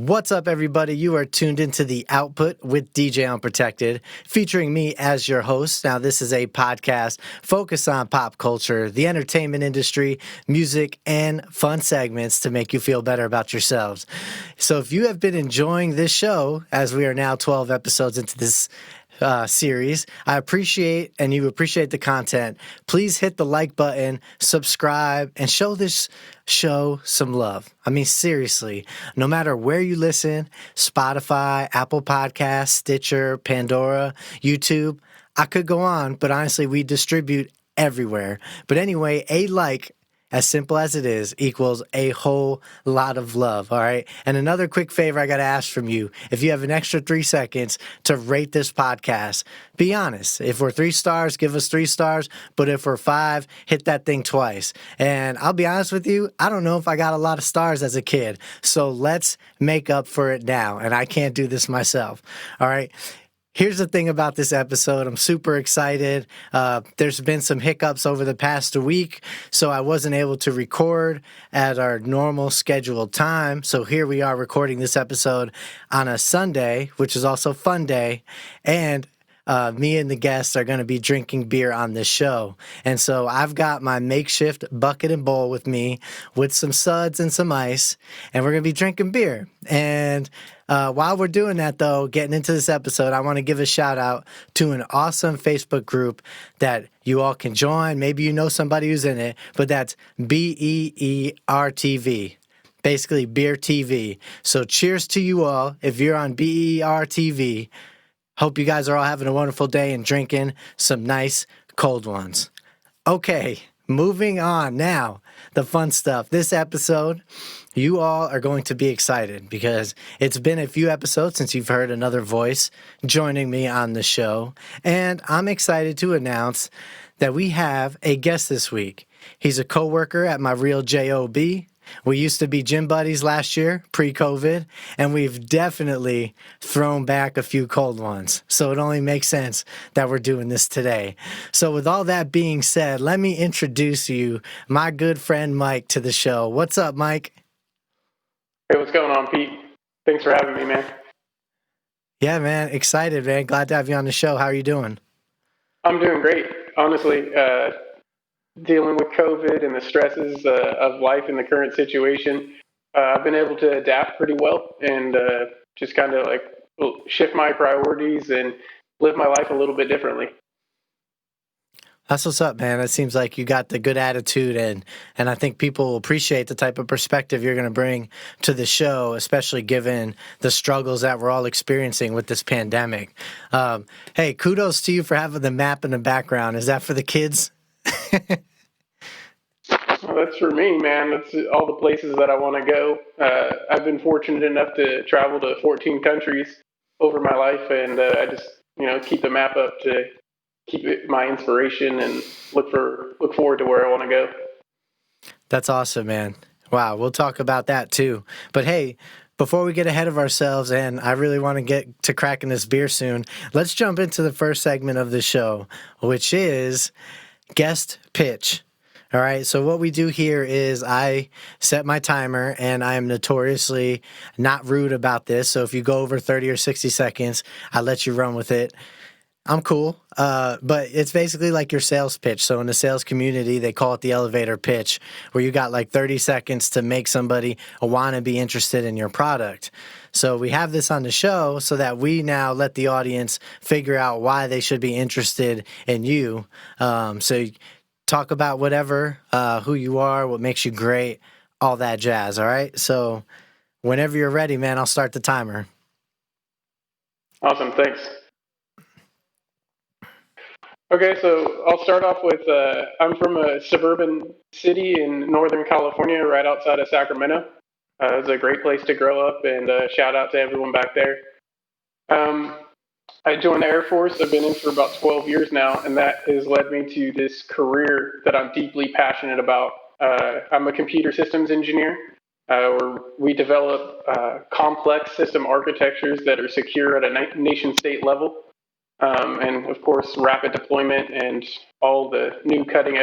What's up, everybody? You are tuned into the Output with DJ Unprotected, featuring me as your host. Now, this is a podcast focused on pop culture, the entertainment industry, music, and fun segments to make you feel better about yourselves. So if you have been enjoying this show, as we are now 12 episodes into this series, I appreciate, and you appreciate the content, please hit the like button, subscribe, and show this show some love. I mean, seriously, no matter where you listen, Spotify, Apple Podcasts, Stitcher, Pandora, YouTube, I could go on, but honestly, we distribute everywhere. But anyway, a like, as simple as it is, equals a whole lot of love, all right? And another quick favor I got to ask from you, if you have an extra 3 seconds to rate this podcast, be honest. If we're 3 stars, give us 3 stars. But if we're 5, hit that thing twice. And I'll be honest with you, I don't know if I got a lot of stars as a kid. So let's make up for it now. And I can't do this myself, all right? Here's the thing about this episode. I'm super excited. There's been some hiccups over the past week, so I wasn't able to record at our normal scheduled time. So here we are recording this episode on a Sunday, which is also Fun Day, and me and the guests are going to be drinking beer on this show. And so I've got my makeshift bucket and bowl with me with some suds and some ice, and we're going to be drinking beer. And while we're doing that, though, getting into this episode, I want to give a shout out to an awesome Facebook group that you all can join. Maybe you know somebody who's in it, but that's BEER-TV. Basically, Beer TV. So cheers to you all if you're on BEER-TV. Hope you guys are all having a wonderful day and drinking some nice cold ones. Okay, moving on now. The fun stuff. This episode, you all are going to be excited because it's been a few episodes since you've heard another voice joining me on the show. And I'm excited to announce that we have a guest this week. He's a coworker at my real job. We used to be gym buddies last year, pre-COVID, and we've definitely thrown back a few cold ones. So it only makes sense that we're doing this today. So with all that being said, let me introduce you, my good friend Mike, to the show. What's up, Mike? Hey, what's going on, Pete? Thanks for having me, man. Yeah, man. Excited, man. Glad to have you on the show. How are you doing? I'm doing great. Honestly, dealing with COVID and the stresses of life in the current situation, I've been able to adapt pretty well and just kind of like shift my priorities and live my life a little bit differently. That's what's up, man. It seems like you got the good attitude, and I think people will appreciate the type of perspective you're going to bring to the show, especially given the struggles that we're all experiencing with this pandemic. Hey, kudos to you for having the map in the background. Is that for the kids? Well, that's for me, man. That's all the places that I want to go. I've been fortunate enough to travel to 14 countries over my life, and I just, keep the map up to keep it my inspiration and look forward to where I want to go. That's awesome, man. Wow, we'll talk about that too. But hey, before we get ahead of ourselves, and I really want to get to cracking this beer soon, let's jump into the first segment of the show, which is guest pitch. All right, so what we do here is I set my timer, and I am notoriously not rude about this. So if you go over 30 or 60 seconds, I let you run with it. I'm cool, but it's basically like your sales pitch. So in the sales community, they call it the elevator pitch, where you got like 30 seconds to make somebody want to be interested in your product. So we have this on the show so that we now let the audience figure out why they should be interested in you. So talk about whatever, who you are, what makes you great, all that jazz, all right? So whenever you're ready, man, I'll start the timer. Awesome, thanks. Okay, so I'll start off with, I'm from a suburban city in Northern California, right outside of Sacramento. It's a great place to grow up, and shout out to everyone back there. I joined the Air Force. I've been in for about 12 years now, and that has led me to this career that I'm deeply passionate about. I'm a computer systems engineer, where we develop complex system architectures that are secure at a nation-state level. And of course, rapid deployment and all the new cutting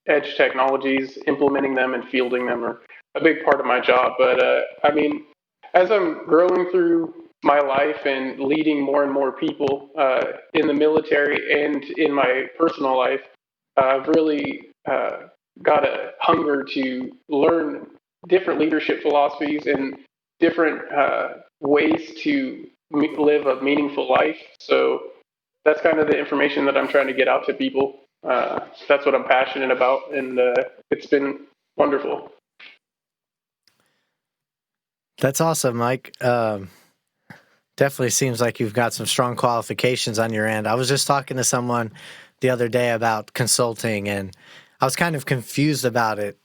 edge technologies, implementing them and fielding them are a big part of my job. But as I'm growing through my life and leading more and more people in the military and in my personal life, I've really got a hunger to learn different leadership philosophies and different ways to live a meaningful life. So that's kind of the information that I'm trying to get out to people. That's what I'm passionate about, and it's been wonderful. That's awesome, Mike. Definitely seems like you've got some strong qualifications on your end. I was just talking to someone the other day about consulting, and I was kind of confused about it.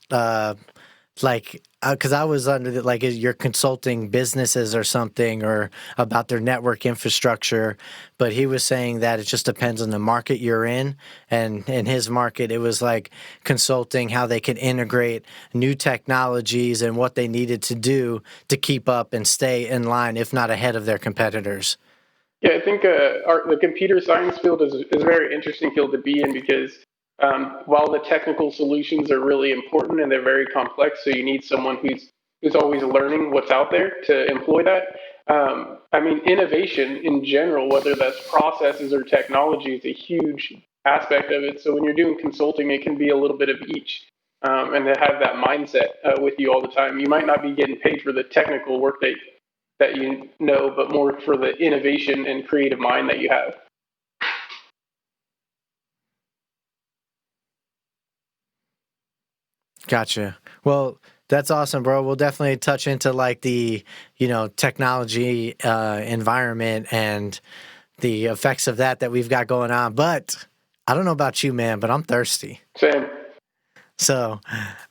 Because I was under you're consulting businesses or something, or about their network infrastructure, but he was saying that it just depends on the market you're in, and in his market it was like consulting how they can integrate new technologies and what they needed to do to keep up and stay in line, if not ahead of their competitors. Yeah, I think the computer science field is a very interesting field to be in because while the technical solutions are really important and they're very complex, so you need someone who's always learning what's out there to employ that. I mean, innovation in general, whether that's processes or technology, is a huge aspect of it. So when you're doing consulting, it can be a little bit of each. And to have that mindset with you all the time, you might not be getting paid for the technical work that you know, but more for the innovation and creative mind that you have. Gotcha. Well, that's awesome, bro. We'll definitely touch into like the, technology environment and the effects of that we've got going on. But I don't know about you, man, but I'm thirsty. Same. So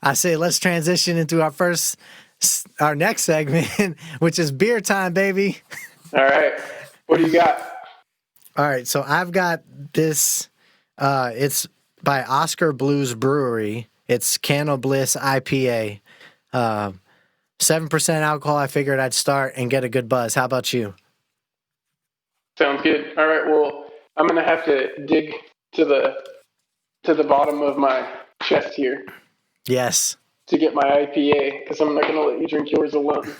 I say let's transition into our next segment, which is beer time, baby. All right. What do you got? All right. So I've got this. It's by Oscar Blues Brewery. It's Cano Bliss IPA. 7% alcohol. I figured I'd start and get a good buzz. How about you? Sounds good. All right. Well, I'm gonna have to dig to the bottom of my chest here. Yes. To get my IPA, because I'm not gonna let you drink yours alone.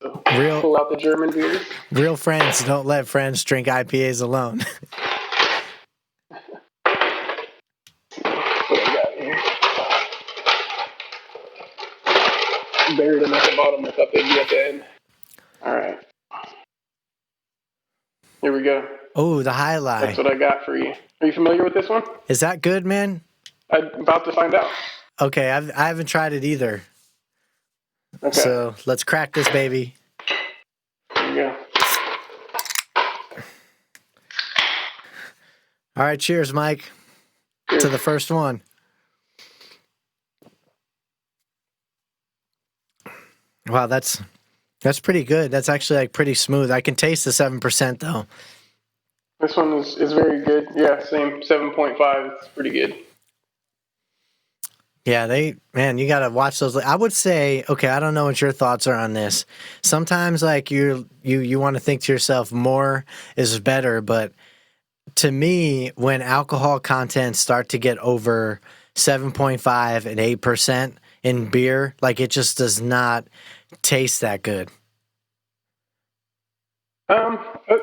So pull out the German beers. Real friends don't let friends drink IPAs alone. What I got here? Buried them at the bottom. I thought they'd be at the end. All right. Here we go. Oh, the highlight. That's what I got for you. Are you familiar with this one? Is that good, man? I'm about to find out. Okay, I haven't tried it either. Okay. So let's crack this baby. There you go. All right, cheers, Mike. Cheers. To the first one. Wow, that's pretty good. That's actually like pretty smooth. I can taste the 7% though. This one is very good. Yeah, same 7.5. It's pretty good. Yeah, you got to watch those. I would say, okay, I don't know what your thoughts are on this. Sometimes like you want to think to yourself more is better, but to me, when alcohol content start to get over 7.5 and 8% in beer, like it just does not taste that good.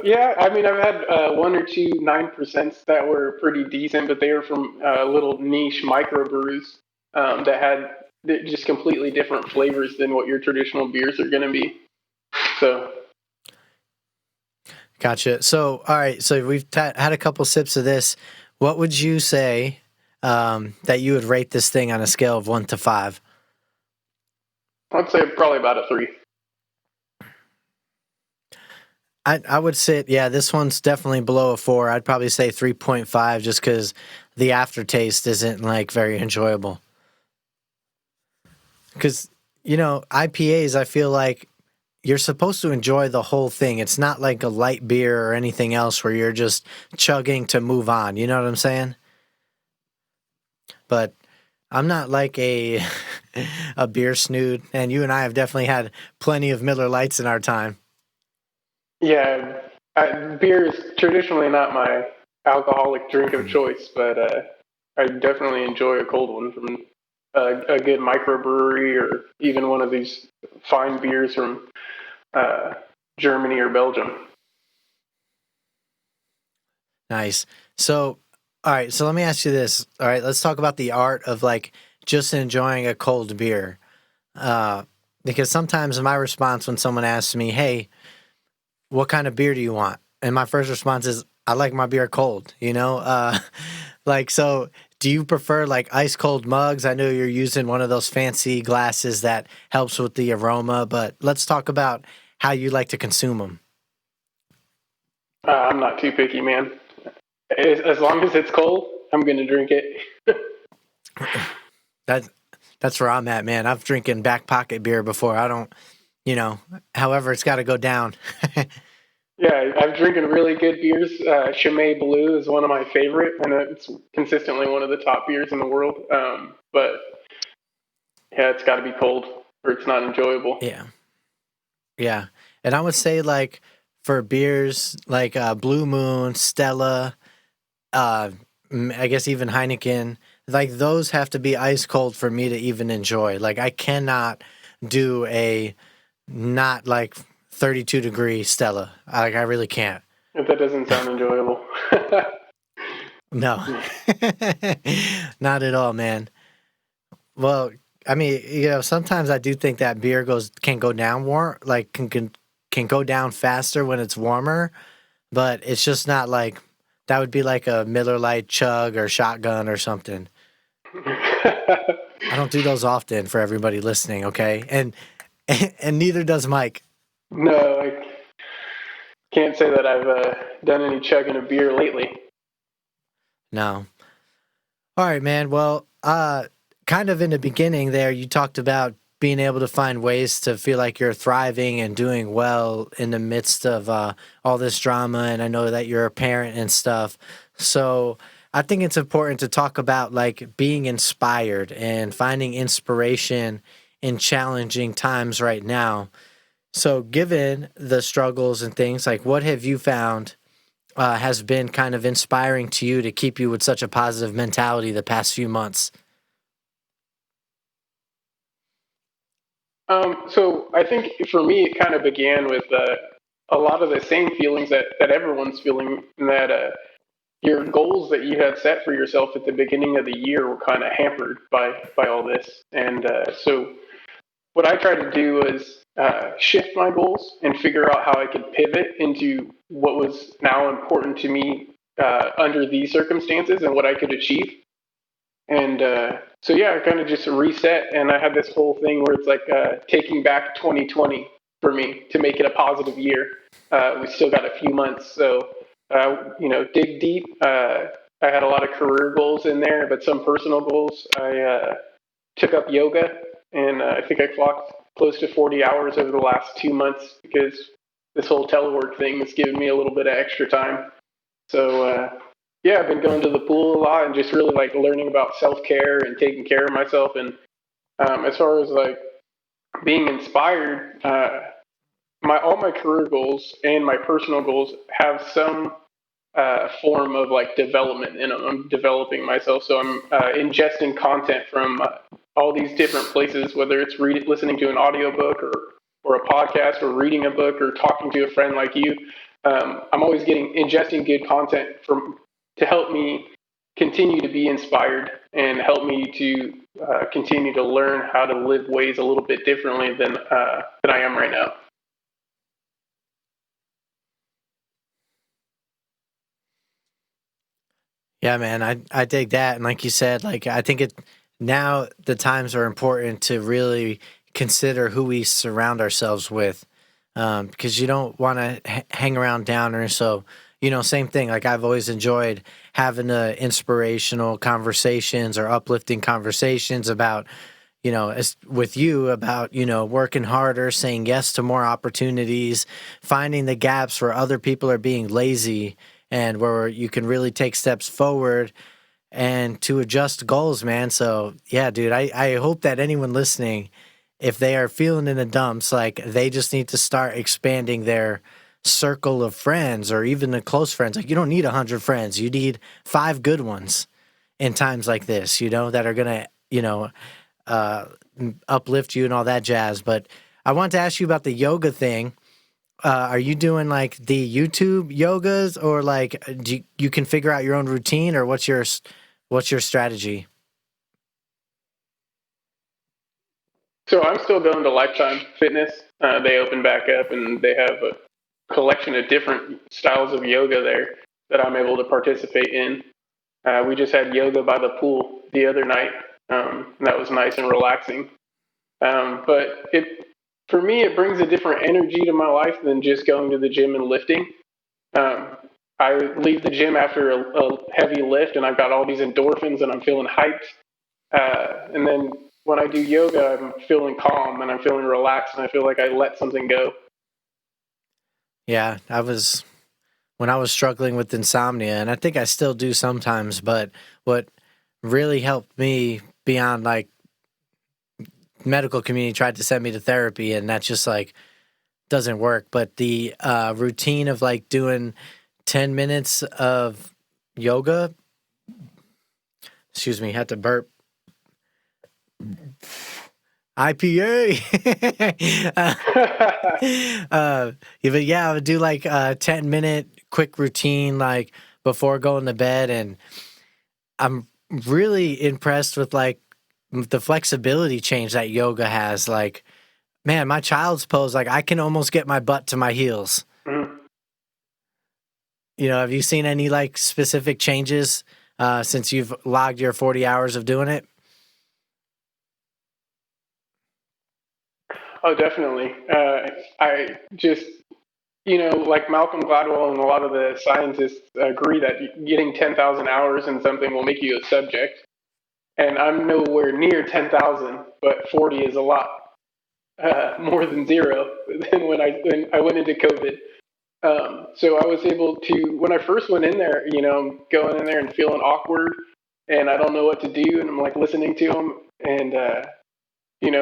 Yeah, I mean, I've had one or two 9% that were pretty decent, but they were from little niche microbrews that had just completely different flavors than what your traditional beers are going to be. So. Gotcha. So, all right. So we've had a couple sips of this. What would you say that you would rate this thing on a scale of 1 to 5? I'd say probably about a 3. I would say, yeah, this one's definitely below a 4. I'd probably say 3.5 just because the aftertaste isn't like very enjoyable. Because, IPAs, I feel like you're supposed to enjoy the whole thing. It's not like a light beer or anything else where you're just chugging to move on. You know what I'm saying? But I'm not like a beer snood, and you and I have definitely had plenty of Miller Lights in our time. Yeah, beer is traditionally not my alcoholic drink of choice, but I definitely enjoy a cold one from a good microbrewery or even one of these fine beers from Germany or Belgium. Nice. So, all right. So let me ask you this. All right. Let's talk about the art of like just enjoying a cold beer. Because sometimes my response when someone asks me, "Hey, what kind of beer do you want?" and my first response is, "I like my beer cold." Like so. Do you prefer like ice cold mugs? I know you're using one of those fancy glasses that helps with the aroma, but let's talk about how you like to consume them. I'm not too picky, man. As long as it's cold, I'm going to drink it. That that's where I'm at, man. I've drinking back pocket beer before. I don't, however, it's got to go down. Yeah, I'm drinking really good beers. Chimay Blue is one of my favorite, and it's consistently one of the top beers in the world. But yeah, it's got to be cold or it's not enjoyable. Yeah, yeah. And I would say like for beers like Blue Moon, Stella, uh, I guess even Heineken, like those have to be ice cold for me to even enjoy. Like I cannot do a not like 32-degree Stella. Like I really can't. If that doesn't sound enjoyable. No, not at all, man. Well, I mean, sometimes I do think that beer can go down can go down faster when it's warmer, but it's just not like that would be like a Miller Lite chug or shotgun or something. I don't do those often for everybody listening, okay? And and neither does Mike. No, I can't say that I've done any chugging of beer lately. No. All right, man. Well, kind of in the beginning there, you talked about being able to find ways to feel like you're thriving and doing well in the midst of all this drama. And I know that you're a parent and stuff. So I think it's important to talk about like being inspired and finding inspiration in challenging times right now. So, given the struggles and things, like what have you found has been kind of inspiring to you to keep you with such a positive mentality the past few months? So I think for me, it kind of began with a lot of the same feelings that everyone's feeling, and that your goals that you had set for yourself at the beginning of the year were kind of hampered by all this. And so what I tried to do was shift my goals and figure out how I could pivot into what was now important to me under these circumstances and what I could achieve. And so, yeah, I kind of just reset. And I had this whole thing where it's like taking back 2020 for me to make it a positive year. We still got a few months. So, dig deep. I had a lot of career goals in there, but some personal goals. I took up yoga, and I think I clocked close to 40 hours over the last 2 months because this whole telework thing has given me a little bit of extra time. So, yeah, I've been going to the pool a lot and just really like learning about self care and taking care of myself. And as far as like being inspired, my all my career goals and my personal goals have some form of like development in them. I'm developing myself, so I'm ingesting content from all these different places, whether it's listening to an audiobook or a podcast or reading a book or talking to a friend like you. I'm always ingesting good content to help me continue to be inspired and help me to continue to learn how to live ways a little bit differently than I am right now. Yeah, man, I dig that. And like you said, like I think now the times are important to really consider who we surround ourselves with, because you don't want to hang around downers. So, same thing. Like I've always enjoyed having the inspirational conversations or uplifting conversations about, with you about, working harder, saying yes to more opportunities, finding the gaps where other people are being lazy and where you can really take steps forward and to adjust goals, man. So, yeah, dude, I hope that anyone listening, if they are feeling in the dumps, like they just need to start expanding their circle of friends or even the close friends. Like you don't need 100 friends. You need 5 good ones in times like this, that are going to, uh, uplift you and all that jazz. But I want to ask you about the yoga thing. are you doing like the YouTube yogas, or like you can figure out your own routine, or what's your strategy? So I'm still going to Lifetime Fitness. They opened back up, and they have a collection of different styles of yoga there that I'm able to participate in. We just had yoga by the pool the other night. And that was nice and relaxing. But for me, it brings a different energy to my life than just going to the gym and lifting. Um, I leave the gym after a heavy lift, and I've got all these endorphins, and I'm feeling hyped. And then when I do yoga, I'm feeling calm and I'm feeling relaxed, and I feel like I let something go. Yeah, when I was struggling with insomnia, and I think I still do sometimes, but what really helped me beyond like medical community tried to send me to therapy, and that just like doesn't work. But the routine of like doing 10 minutes of yoga, excuse me, had to burp. IPA. But yeah, I would do like a 10-minute quick routine like before going to bed, and I'm really impressed with like the flexibility change that yoga has. Like, man, my child's pose, like I can almost get my butt to my heels. Mhm. You know, have you seen any like specific changes since you've logged your 40 hours of doing it? Oh, definitely. I just, like Malcolm Gladwell and a lot of the scientists agree that getting 10,000 hours in something will make you a subject. And I'm nowhere near 10,000, but 40 is a lot more than zero than when I went into COVID. So I was able to, when I first went in there, going in there and feeling awkward, and I don't know what to do, and I'm like listening to them, and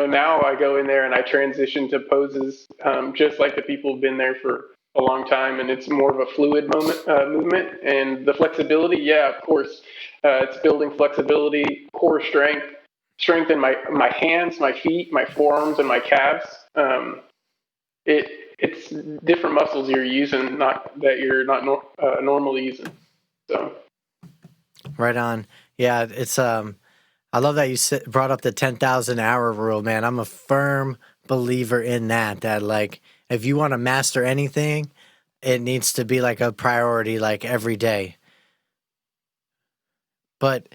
now I go in there and I transition to poses, just like the people have been there for a long time, and it's more of a fluid movement, and the flexibility. Yeah, of course, it's building flexibility, core strength in my hands, my feet, my forearms, and my calves. It's different muscles you're using, not that you're not normally using. So Right on. Yeah, it's I love that you brought up the 10,000 hour rule, man. I'm a firm believer in that. That like, if you want to master anything, it needs to be like a priority, like every day. But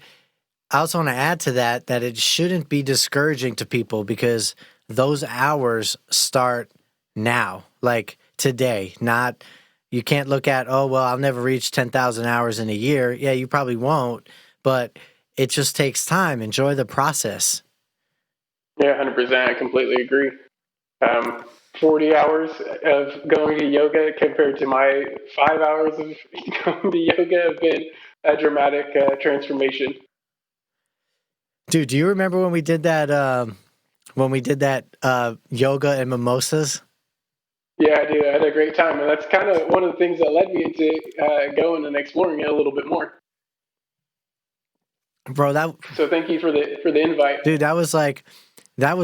I also want to add to that that it shouldn't be discouraging to people because those hours start now, like today. Not you can't look at, oh well, I'll never reach 10,000 hours in a year. Yeah, you probably won't, but it just takes time. Enjoy the process. yeah, 100%. I completely agree. 40 hours of going to yoga compared to my 5 hours of going to yoga have been a dramatic transformation. Dude, do you remember when we did that yoga and mimosas? Yeah, I do. I had a great time, and that's kind of one of the things that led me into going and exploring it a little bit more. Bro, that So thank you for the invite. dude, that was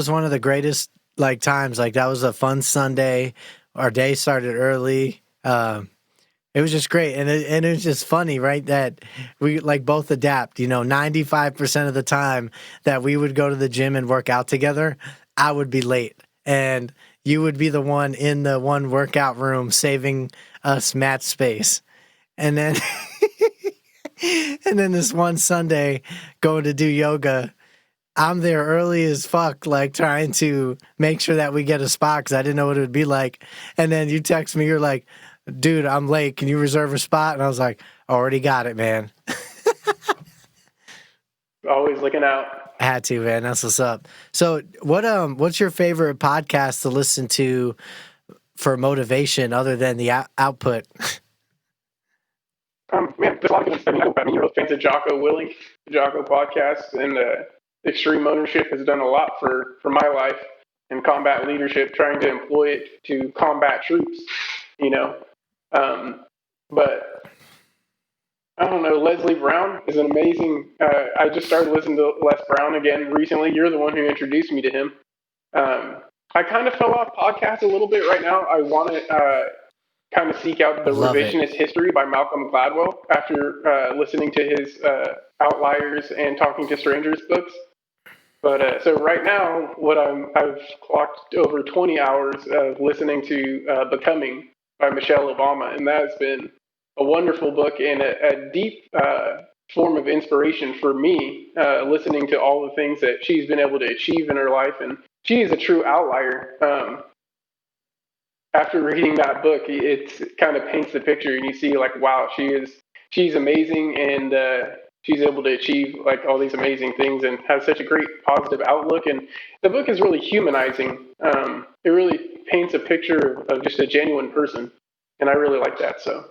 one of the greatest like times. Like that was a fun Sunday. Our day started early. It was just great, and it was just funny, right? That we like both adapt. 95% of the time that we would go to the gym and work out together, I would be late, and you would be the one in the one workout room saving us mat space, and then and then this one Sunday going to do yoga. I'm there early as fuck, like trying to make sure that we get a spot because I didn't know what it would be like. And then you text me, you're like, dude, I'm late. Can you reserve a spot? And I was like, already got it, man. Always looking out. I had to, man. That's what's up. So what's your favorite podcast to listen to for motivation other than the output? Man, there's a lot of good stuff. You're fans of Jocko Willing, the Jocko podcast, and Extreme Ownership has done a lot for my life and combat leadership, trying to employ it to combat troops. You know, but I don't know. Leslie Brown is an amazing. I just started listening to Les Brown again recently. You're the one who introduced me to him. I kind of fell off podcasts a little bit right now. I want to kind of seek out the Love it. Revisionist History by Malcolm Gladwell after listening to his Outliers and Talking to Strangers books. But so right now, I've clocked over 20 hours of listening to Becoming by Michelle Obama, and that has been a wonderful book and a deep form of inspiration for me, listening to all the things that she's been able to achieve in her life. And she is a true outlier. After reading that book, it kind of paints the picture, and you see like, wow, she's amazing, and she's able to achieve like all these amazing things, and has such a great positive outlook. And the book is really humanizing. It really paints a picture of just a genuine person, and I really like that. So.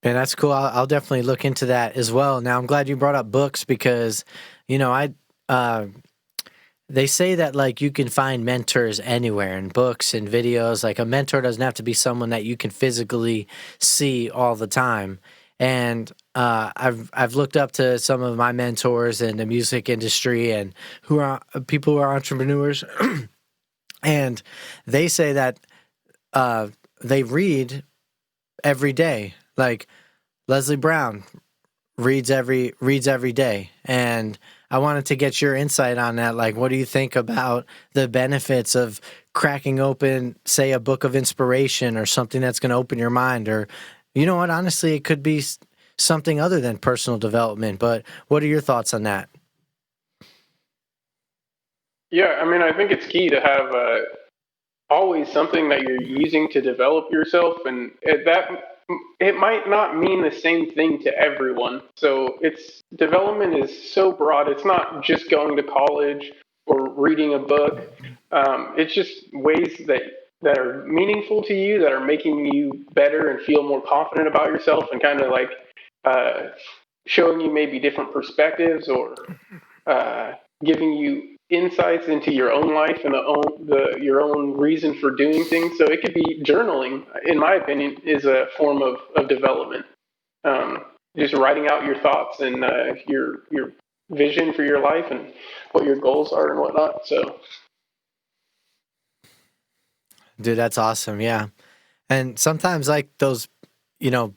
Man, that's cool. I'll definitely look into that as well. Now, I'm glad you brought up books because, they say that like you can find mentors anywhere in books and videos. Like a mentor doesn't have to be someone that you can physically see all the time. And I've looked up to some of my mentors in the music industry and who are people who are entrepreneurs, and they say that they read every day. Like Leslie Brown reads every day, and I wanted to get your insight on that. Like, what do you think about the benefits of cracking open, say, a book of inspiration or something that's going to open your mind? Or, you know what, honestly, it could be something other than personal development. But what are your thoughts on that? Yeah, I mean, I think it's key to have always something that you're using to develop yourself, and it might not mean the same thing to everyone. So it's development is so broad. It's not just going to college or reading a book. It's just ways that are meaningful to you, that are making you better and feel more confident about yourself, and kind of like uh, showing you maybe different perspectives, or uh, giving you insights into your own life and your own reason for doing things. So it could be journaling, in my opinion, is a form of development. Just writing out your thoughts and your vision for your life and what your goals are and whatnot. So. Dude, that's awesome. Yeah. And sometimes like those,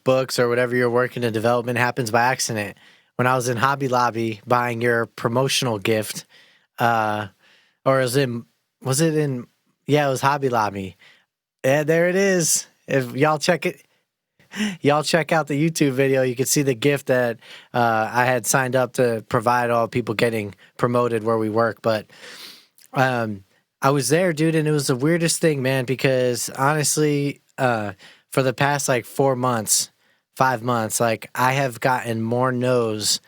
books or whatever you're working in development happens by accident. When I was in Hobby Lobby buying your promotional gift, or it was Hobby Lobby. Yeah, there it is. If y'all check out the YouTube video, you can see the gift that I had signed up to provide all people getting promoted where we work. But I was there, dude, and it was the weirdest thing, man, because honestly, for the past like 4 months, 5 months, like I have gotten more no's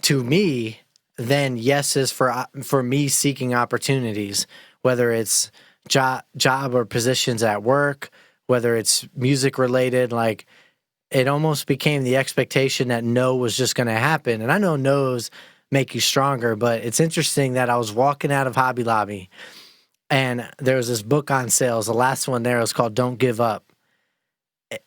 to me than yeses for me seeking opportunities, whether it's job or positions at work, whether it's music related. Like it almost became the expectation that no was just going to happen. And I know no's make you stronger, but it's interesting that I was walking out of Hobby Lobby and there was this book on sales. The last one there was called Don't Give Up.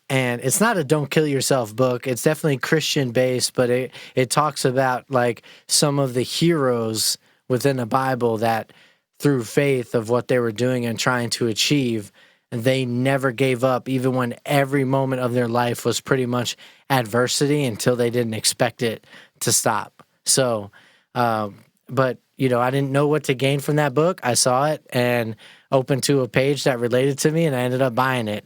And it's not a don't kill yourself book. It's definitely Christian based, but it talks about like some of the heroes within the Bible that through faith of what they were doing and trying to achieve, they never gave up, even when every moment of their life was pretty much adversity until they didn't expect it to stop. So, but I didn't know what to gain from that book. I saw it and opened to a page that related to me, and I ended up buying it.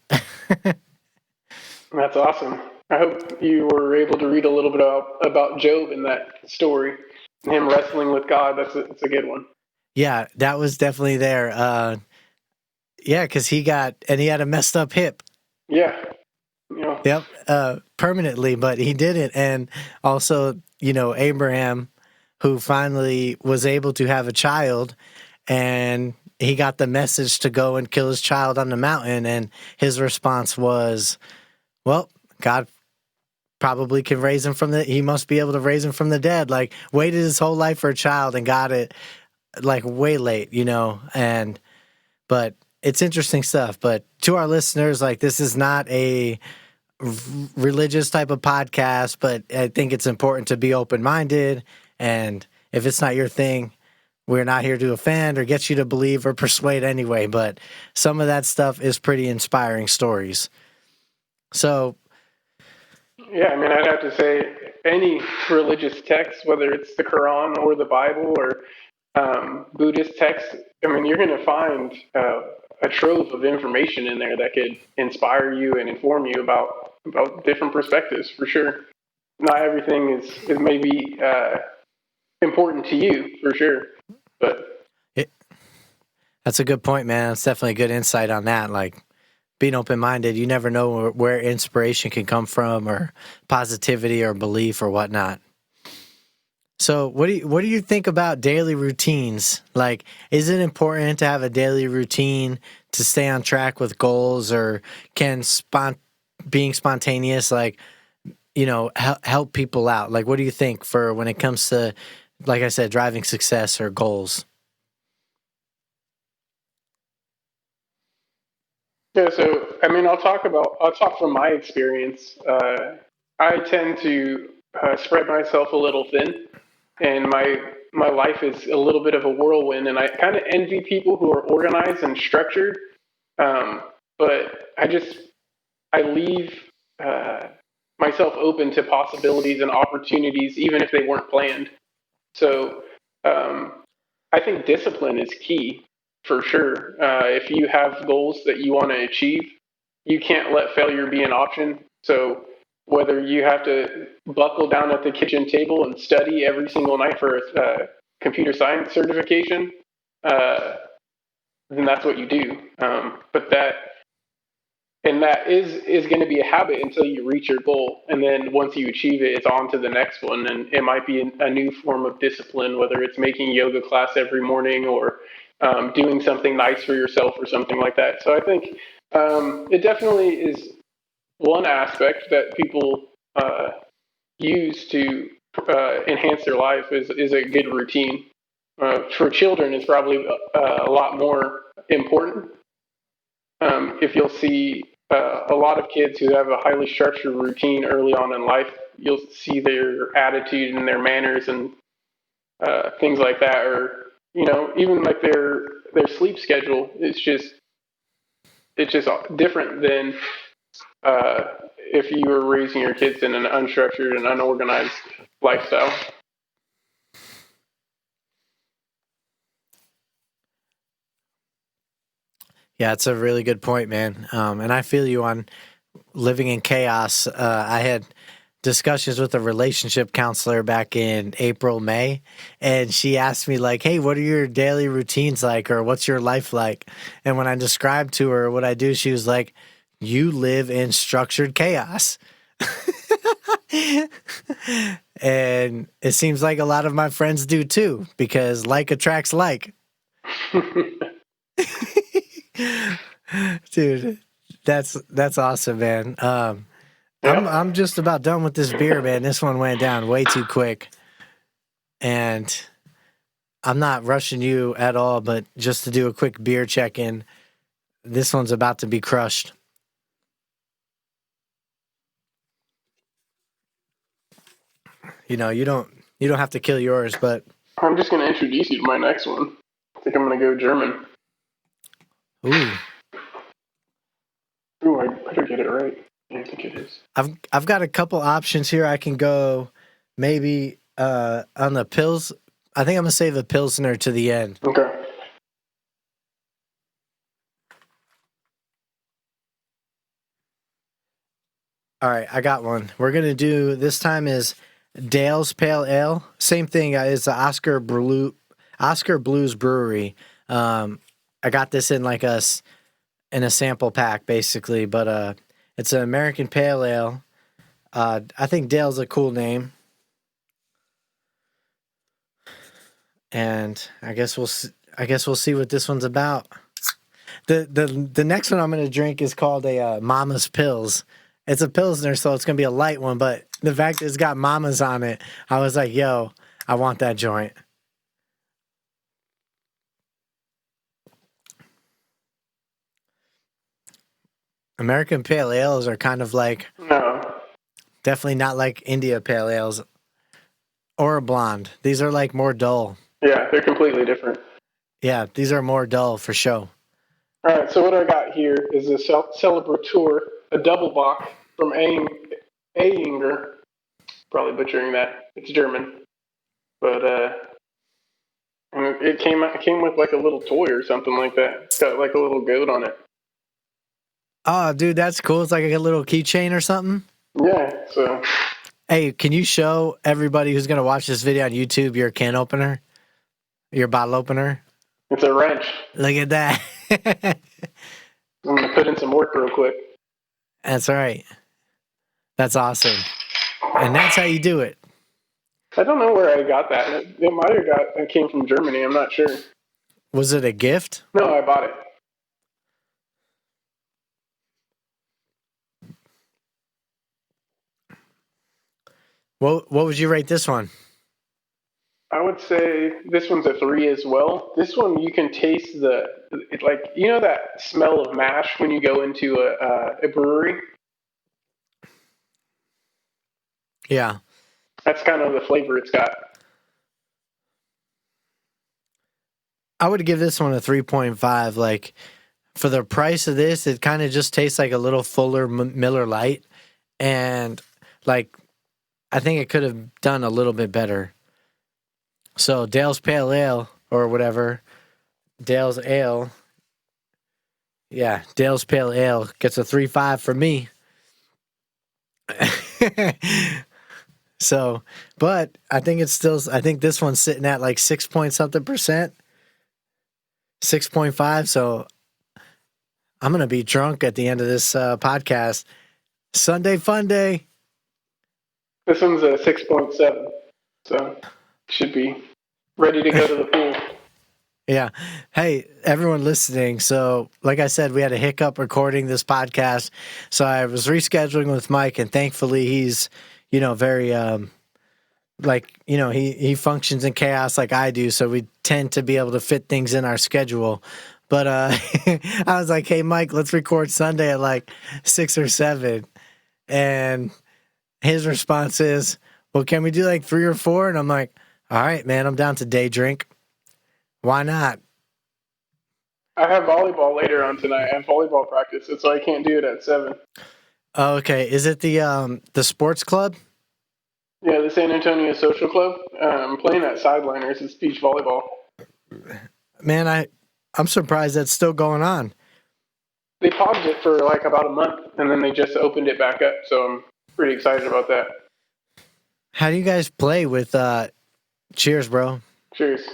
That's awesome. I hope you were able to read a little bit about Job in that story, him wrestling with God. That's a good one. Yeah, that was definitely there. Yeah, because he had a messed up hip. Yeah. Yep, permanently, but he did it. And also, Abraham, who finally was able to have a child, and he got the message to go and kill his child on the mountain, and his response was, well, God probably can raise him he must be able to raise him from the dead. Like, waited his whole life for a child and got it, like, way late, but it's interesting stuff. But to our listeners, like, this is not a religious type of podcast, but I think it's important to be open-minded. And if it's not your thing, we're not here to offend or get you to believe or persuade anyway. But some of that stuff is pretty inspiring stories. So, yeah, I mean, I'd have to say any religious text, whether it's the Quran or the Bible or Buddhist texts, I mean, you're going to find a trove of information in there that could inspire you and inform you about different perspectives, for sure. Not everything is maybe important to you, for sure, but that's a good point, man. It's definitely a good insight on that. Like, being open-minded, you never know where inspiration can come from, or positivity or belief or whatnot. So what do you think about daily routines? Like, is it important to have a daily routine to stay on track with goals, or can being spontaneous, like, help people out? Like, what do you think for when it comes to, like I said, driving success or goals? yeah. So I mean, I'll talk from my experience. I tend to spread myself a little thin, and my life is a little bit of a whirlwind, and I kind of envy people who are organized and structured. Um, but I leave uh, myself open to possibilities and opportunities, even if they weren't planned. So um, I think discipline is key for sure. If you have goals that you want to achieve, you can't let failure be an option. So whether you have to buckle down at the kitchen table and study every single night for a computer science certification, uh, then that's what you do. But that is going to be a habit until you reach your goal, and then once you achieve it, it's on to the next one, and it might be a new form of discipline, whether it's making yoga class every morning or doing something nice for yourself or something like that. So I think it definitely is one aspect that people use to enhance their life is a good routine. For children, it's probably a lot more important. If you'll see a lot of kids who have a highly structured routine early on in life, you'll see their attitude and their manners and things like that, or even like their sleep schedule. It's just different than if you were raising your kids in an unstructured and unorganized lifestyle. Yeah, it's a really good point, man. And I feel you on living in chaos. I had discussions with a relationship counselor back in April, May, and she asked me, like, hey, what are your daily routines like, or what's your life like? And when I described to her what I do, she was like, you live in structured chaos. And it seems like a lot of my friends do too, because like attracts like. Dude, that's awesome, man. Yeah. I'm just about done with this beer, man. This one went down way too quick, and I'm not rushing you at all. But just to do a quick beer check in, this one's about to be crushed. You don't have to kill yours, but I'm just going to introduce you to my next one. I think I'm going to go German. ooh, Ooh, I better get it right. Yeah, I think it is. I've got a couple options here. I can go maybe on the pills. I think I'm gonna save the pilsner to the end. Okay. All right, I got one. We're gonna do this time is Dale's Pale Ale. Same thing. It's the Oscar Blues Brewery. I got this in in a sample pack basically, but it's an American Pale Ale. I think Dale's a cool name, and I guess we'll see what this one's about. The next one I'm gonna drink is called a Mama's Pills. It's a pilsner, so it's gonna be a light one. But the fact that it's got Mama's on it, I was like, "Yo, I want that joint." American pale ales are kind of like, No. definitely not like India pale ales or a blonde. These are like more dull. Yeah, they're completely different. Yeah, these are more dull for sure. All right, so what I got here is a Celebrateur, a double bock from Ayinger. Probably butchering that. It's German, but and it came with like a little toy or something like that. It's got like a little goat on it. Oh, dude, that's cool. It's like a little keychain or something. Yeah, so. Hey, can you show everybody who's going to watch this video on YouTube your can opener? Your bottle opener? It's a wrench. Look at that. I'm going to put in some work real quick. That's right. That's awesome. And that's how you do it. I don't know where I got that. It might have it came from Germany. I'm not sure. Was it a gift? No, I bought it. What would you rate this one? I would say this one's a 3 as well. This one, you can taste that smell of mash when you go into a brewery? Yeah. That's kind of the flavor it's got. I would give this one a 3.5. Like, for the price of this, it kind of just tastes like a little fuller Miller Lite. And, like, I think it could have done a little bit better. So, Dale's Pale Ale, or whatever, Dale's Ale. Yeah, Dale's Pale Ale gets a 3.5 from me. So, but I think this one's sitting at like 6 point something percent. 6.5. So I'm going to be drunk at the end of this podcast. Sunday fun day. This one's a 6.7. So should be ready to go to the pool. Yeah. Hey, everyone listening. So, like I said, we had a hiccup recording this podcast. So I was rescheduling with Mike, and thankfully he's, very, he functions in chaos like I do. So we tend to be able to fit things in our schedule. But I was like, hey, Mike, let's record Sunday at like 6 or 7. And his response is, well, can we do like 3 or 4? And I'm like, all right, man, I'm down to day drink. Why not? I have volleyball later on tonight. I have volleyball practice, so I can't do it at 7. Oh, okay. Is it the sports club? Yeah, the San Antonio Social Club. I'm playing at Sideliners. It's beach volleyball. Man, I'm surprised that's still going on. They paused it for like about a month, and then they just opened it back up. So I'm pretty excited about that. How do you guys play with? Cheers, bro. Cheers.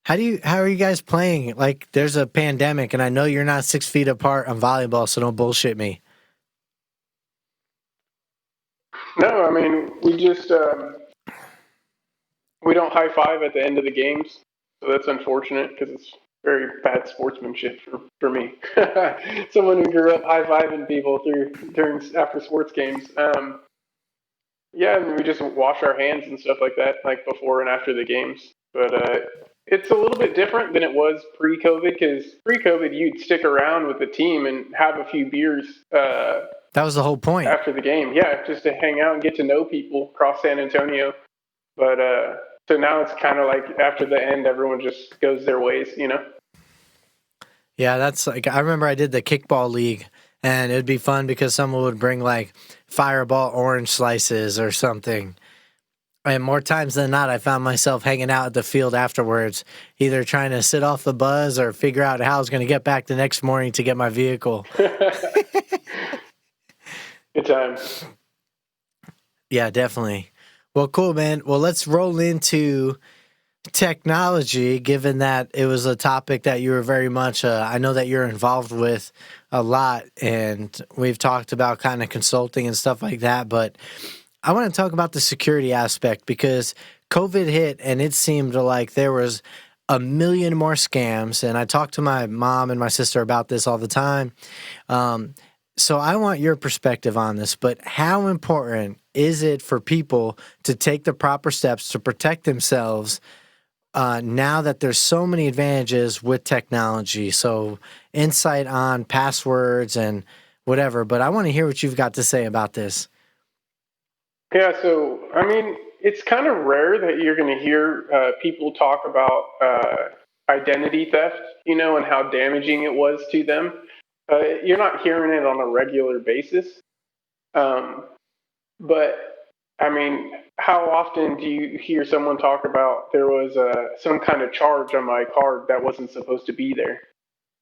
How are you guys playing? Like, there's a pandemic, and I know you're not 6 feet apart on volleyball, so don't bullshit me. No, I mean, we just we don't high five at the end of the games, so that's unfortunate because it's very bad sportsmanship for me. Someone who grew up high fiving people during after sports games. Yeah, and we just wash our hands and stuff like that, like before and after the games. But it's a little bit different than it was pre-COVID, because pre-COVID you'd stick around with the team and have a few beers. That was the whole point. After the game, yeah, just to hang out and get to know people across San Antonio. But so now it's kind of like after the end, everyone just goes their ways, Yeah, that's like, I remember I did the kickball league, and it'd be fun because someone would bring like Fireball orange slices or something. And more times than not, I found myself hanging out at the field afterwards, either trying to sit off the buzz or figure out how I was going to get back the next morning to get my vehicle. Good times. Yeah, definitely. Well, cool, man. Well, let's roll into technology, given that it was a topic that you were very much, I know that you're involved with a lot, and we've talked about kind of consulting and stuff like that, but I want to talk about the security aspect, because COVID hit and it seemed like there was a million more scams. And I talk to my mom and my sister about this all the time. So I want your perspective on this, but how important is it for people to take the proper steps to protect themselves now that there's so many advantages with technology? So insight on passwords and whatever. But I want to hear what you've got to say about this. Yeah, so I mean, it's kind of rare that you're going to hear people talk about identity theft, and how damaging it was to them. You're not hearing it on a regular basis. Um, but I mean, how often do you hear someone talk about there was some kind of charge on my card that wasn't supposed to be there?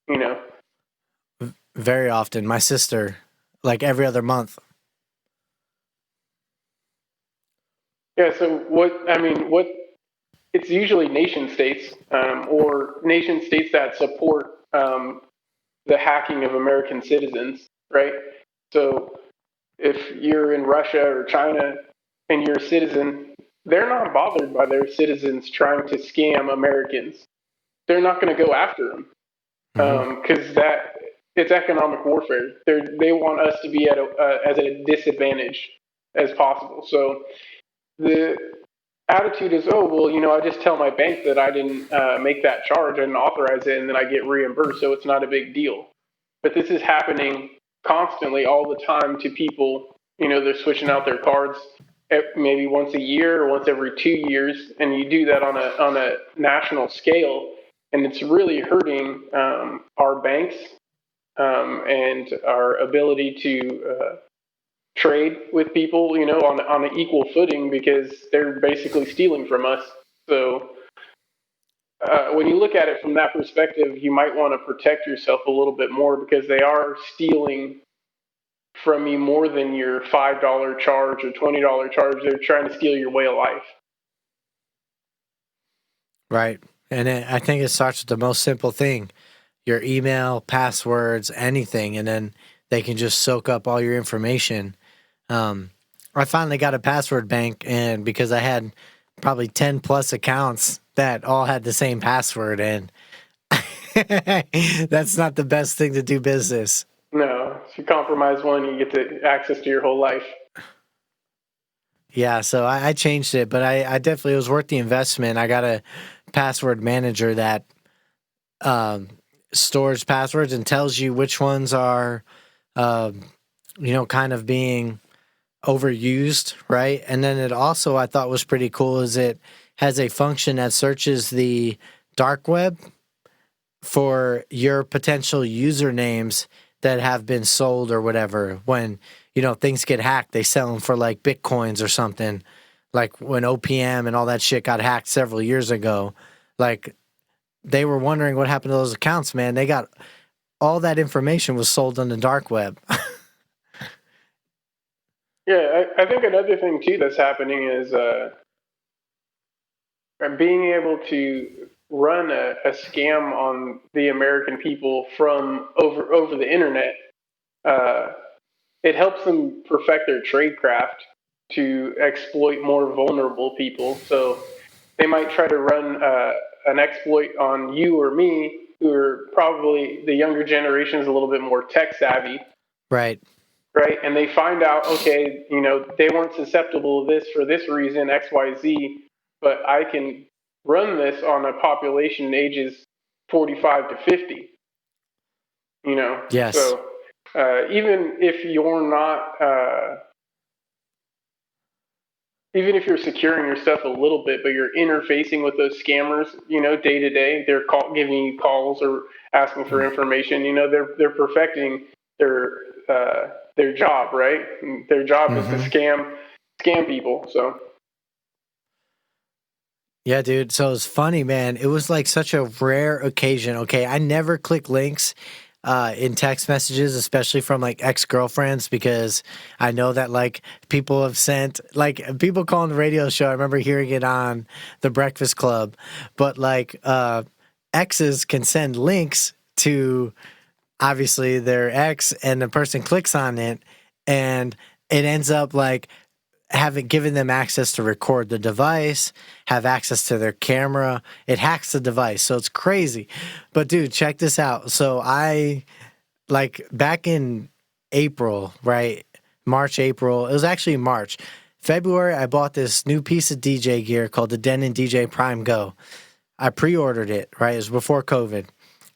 You know? Very often. My sister, like every other month. Yeah. So what? It's usually nation states or nation states that support the hacking of American citizens, right? So if you're in Russia or China and you're a citizen, they're not bothered by their citizens trying to scam Americans. They're not going to go after them because that it's economic warfare. They want us to be at as a disadvantage as possible. So the attitude is, oh well, I just tell my bank that I didn't make that charge, I didn't authorize it, and then I get reimbursed, so it's not a big deal. But this is happening constantly, all the time, to people. They're switching out their cards maybe once a year or once every 2 years, and you do that on a national scale, and it's really hurting our banks and our ability to trade with people, on an equal footing because they're basically stealing from us. So when you look at it from that perspective, you might want to protect yourself a little bit more because they are stealing from you more than your $5 charge or $20 charge. They're trying to steal your way of life. Right. And I think it starts with the most simple thing, your email, passwords, anything, and then they can just soak up all your information. I finally got a password bank, and because I had probably 10 plus accounts that all had the same password, and that's not the best thing to do business. No, if you compromise one, you get access to your whole life. Yeah, so I changed it, but I definitely, it was worth the investment. I got a password manager that stores passwords and tells you which ones are, kind of being overused, right? And then it also, I thought was pretty cool, is it has a function that searches the dark web for your potential usernames that have been sold or whatever. When, things get hacked, they sell them for like Bitcoins or something. Like when OPM and all that shit got hacked several years ago, like they were wondering what happened to those accounts, man. They got all that information was sold on the dark web. Yeah, I think another thing too that's happening is being able to run a scam on the American people from over the internet. It helps them perfect their trade craft to exploit more vulnerable people. So they might try to run an exploit on you or me, who are probably the younger generation is a little bit more tech savvy. Right. Right. And they find out, okay, they weren't susceptible to this for this reason, X, Y, Z, but I can run this on a population ages 45 to 50, Yes. So even if you're not, even if you're securing your stuff a little bit, but you're interfacing with those scammers, day to day, they're giving you calls or asking for information. They're perfecting their job, right? And their job is to scam people. So. Yeah, dude. So it's funny, man. It was like such a rare occasion. Okay, I never click links in text messages, especially from like ex-girlfriends, because I know that like people have sent, like people calling the radio show. I remember hearing it on the Breakfast Club, but like exes can send links to obviously their ex, and the person clicks on it, and it ends up like given them access to record the device, have access to their camera. It hacks the device. So it's crazy. But dude, check this out. So I, like back in April, right? March, April. It was actually March. February, I bought this new piece of DJ gear called the Denon DJ Prime Go. I pre-ordered it, right? It was before COVID.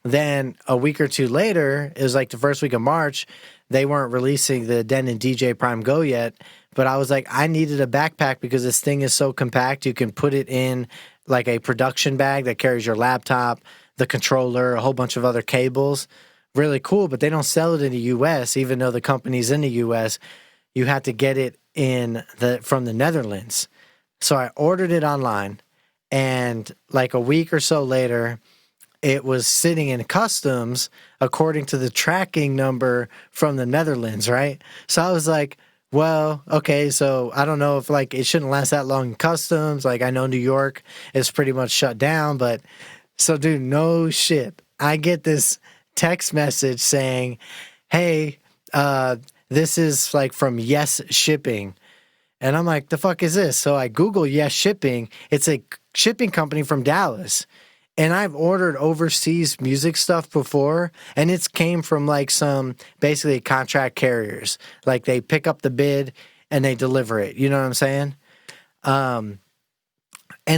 Then a week or two later, it was like the first week of March, they weren't releasing the Denon DJ Prime Go yet. But I was like, I needed a backpack because this thing is so compact. You can put it in like a production bag that carries your laptop, the controller, a whole bunch of other cables. Really cool, but they don't sell it in the US, even though the company's in the US. You had to get it from the Netherlands. So I ordered it online, and like a week or so later, it was sitting in customs according to the tracking number from the Netherlands, right? So I was like, well, okay, so I don't know if like it shouldn't last that long in customs. Like I know New York is pretty much shut down, but so dude, no shit. I get this text message saying, hey, this is like from Yes Shipping. And I'm like, the fuck is this? So I Google Yes Shipping. It's a shipping company from Dallas. And I've ordered overseas music stuff before, and it's came from like some basically contract carriers. Like they pick up the bid and they deliver it. You know what I'm saying? And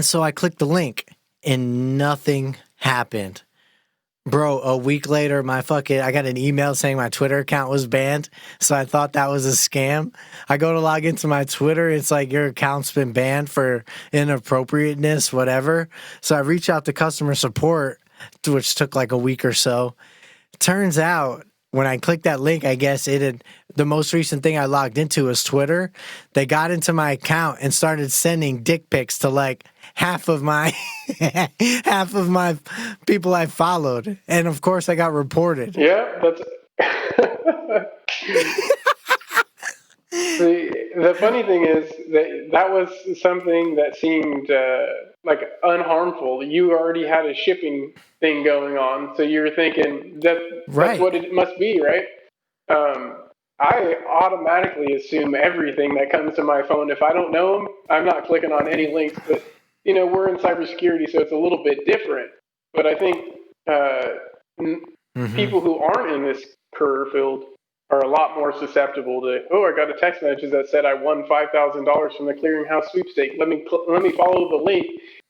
so I clicked the link and nothing happened. Bro, a week later, I got an email saying my Twitter account was banned. So I thought that was a scam. I go to log into my Twitter. It's like your account's been banned for inappropriateness, whatever. So I reach out to customer support, which took like a week or so. Turns out when I clicked that link, I guess the most recent thing I logged into was Twitter. They got into my account and started sending dick pics to like half of my people I followed, and of course I got reported. Yeah, that's the funny thing is that was something that seemed like unharmful. You already had a shipping thing going on, so you were thinking that's Right. what it must be, right? I automatically assume everything that comes to my phone. If I don't know them, I'm not clicking on any links. But we're in cybersecurity, so it's a little bit different. But I think people who aren't in this career field are a lot more susceptible to, I got a text message that said I won $5,000 from the clearinghouse sweepstake. Let me follow the link,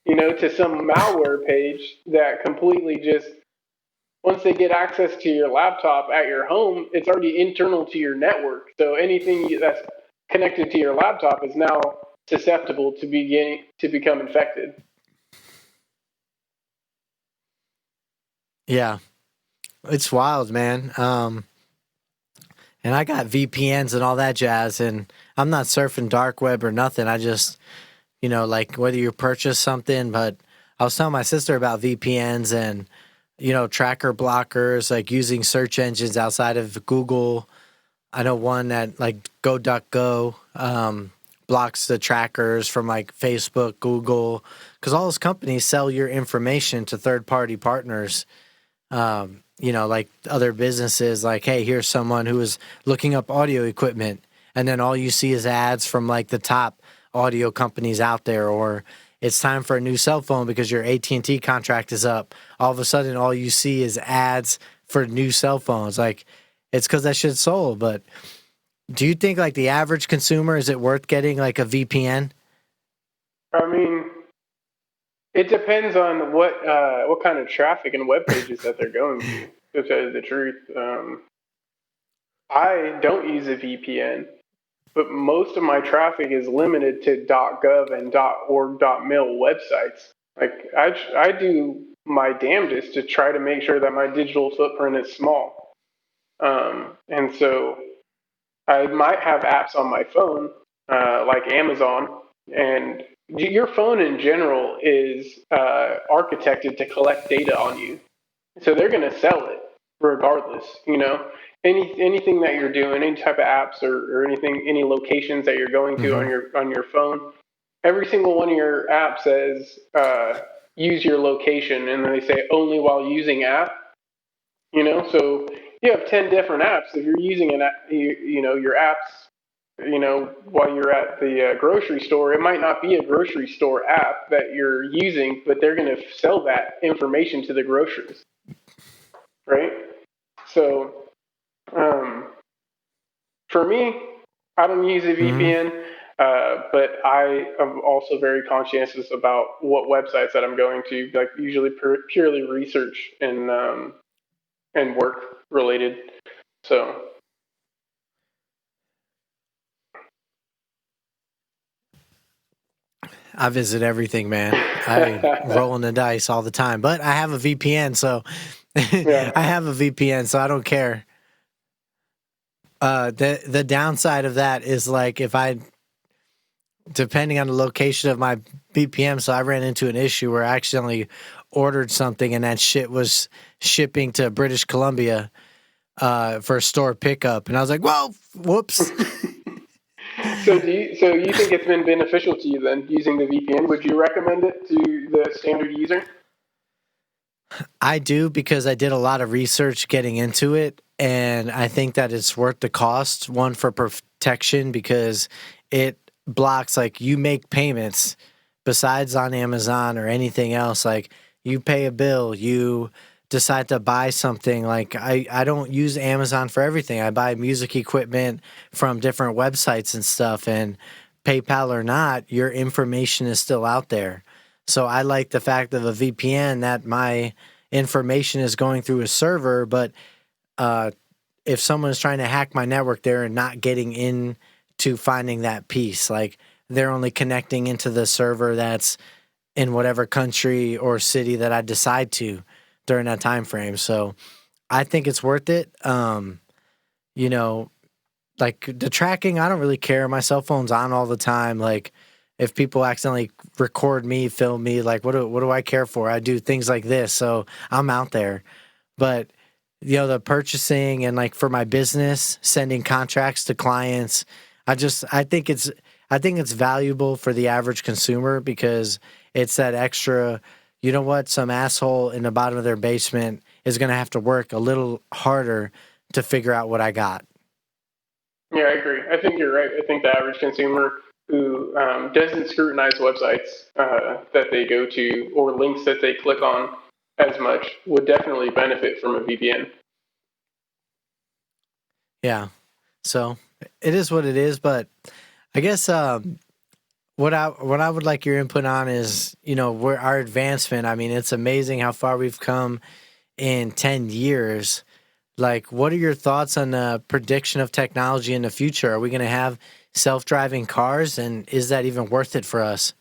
to some malware page that completely just, once they get access to your laptop at your home, it's already internal to your network. So anything that's connected to your laptop is now susceptible to become infected. Yeah. It's wild, man. And I got VPNs and all that jazz, and I'm not surfing dark web or nothing. I just, like whether you purchase something, but I was telling my sister about VPNs and, tracker blockers, like using search engines outside of Google. I know one that like GoDuckGo blocks the trackers from like Facebook, Google, because all those companies sell your information to third-party partners. Like other businesses, like, hey, here's someone who is looking up audio equipment, and then all you see is ads from like the top audio companies out there, or it's time for a new cell phone because your AT&T contract is up. All of a sudden, all you see is ads for new cell phones. Like, it's because that shit's sold. But do you think like the average consumer, is it worth getting like a VPN? I mean, it depends on what kind of traffic and web pages that they're going to tell you the truth. I don't use a VPN, but most of my traffic is limited to .gov and .org.mil websites. Like I do my damnedest to try to make sure that my digital footprint is small. And so I might have apps on my phone, like Amazon, and your phone in general is architected to collect data on you. So they're going to sell it regardless, anything that you're doing, any type of apps or anything, any locations that you're going to on your phone. Every single one of your apps says, use your location. And then they say only while using app, so you have 10 different apps. If you're using an app, your apps, while you're at the grocery store, it might not be a grocery store app that you're using, but they're going to sell that information to the grocers, right? So, for me, I don't use a VPN, but I am also very conscientious about what websites that I'm going to, like usually purely research and work related. So, I visit everything, man. I rolling the dice all the time, but I have a VPN, so Yeah. I have a VPN, so I don't care. The downside of that is like if I, depending on the location of my VPN, so I ran into an issue where I accidentally ordered something and that shit was shipping to British Columbia for store pickup, and I was like, "Whoa, whoops." So you think it's been beneficial to you then using the VPN? Would you recommend it to the standard user? I do, because I did a lot of research getting into it, and I think that it's worth the cost. One, for protection, because it blocks, like, you make payments besides on Amazon or anything else. Like, you pay a bill, you decide to buy something. Like, I don't use Amazon for everything. I buy music equipment from different websites and stuff, and PayPal or not, your information is still out there. So I like the fact of a VPN that my information is going through a server, but if someone is trying to hack my network, they're not getting in to finding that piece. Like, they're only connecting into the server that's in whatever country or city that I decide to during that time frame. So I think it's worth it. You know, like the tracking, I don't really care. My cell phone's on all the time. Like, if people accidentally record me, film me, like what do I care for? I do things like this, so I'm out there. But the purchasing and, like, for my business, sending contracts to clients, I think it's valuable for the average consumer, because it's that extra. You know what? Some asshole in the bottom of their basement is going to have to work a little harder to figure out what I got. Yeah, I agree. I think you're right. I think the average consumer who doesn't scrutinize websites that they go to or links that they click on as much would definitely benefit from a VPN. Yeah. So it is what it is, but I guess what I would like your input on is, where our advancement. I mean, it's amazing how far we've come in 10 years. Like, what are your thoughts on the prediction of technology in the future? Are we going to have self-driving cars, and is that even worth it for us?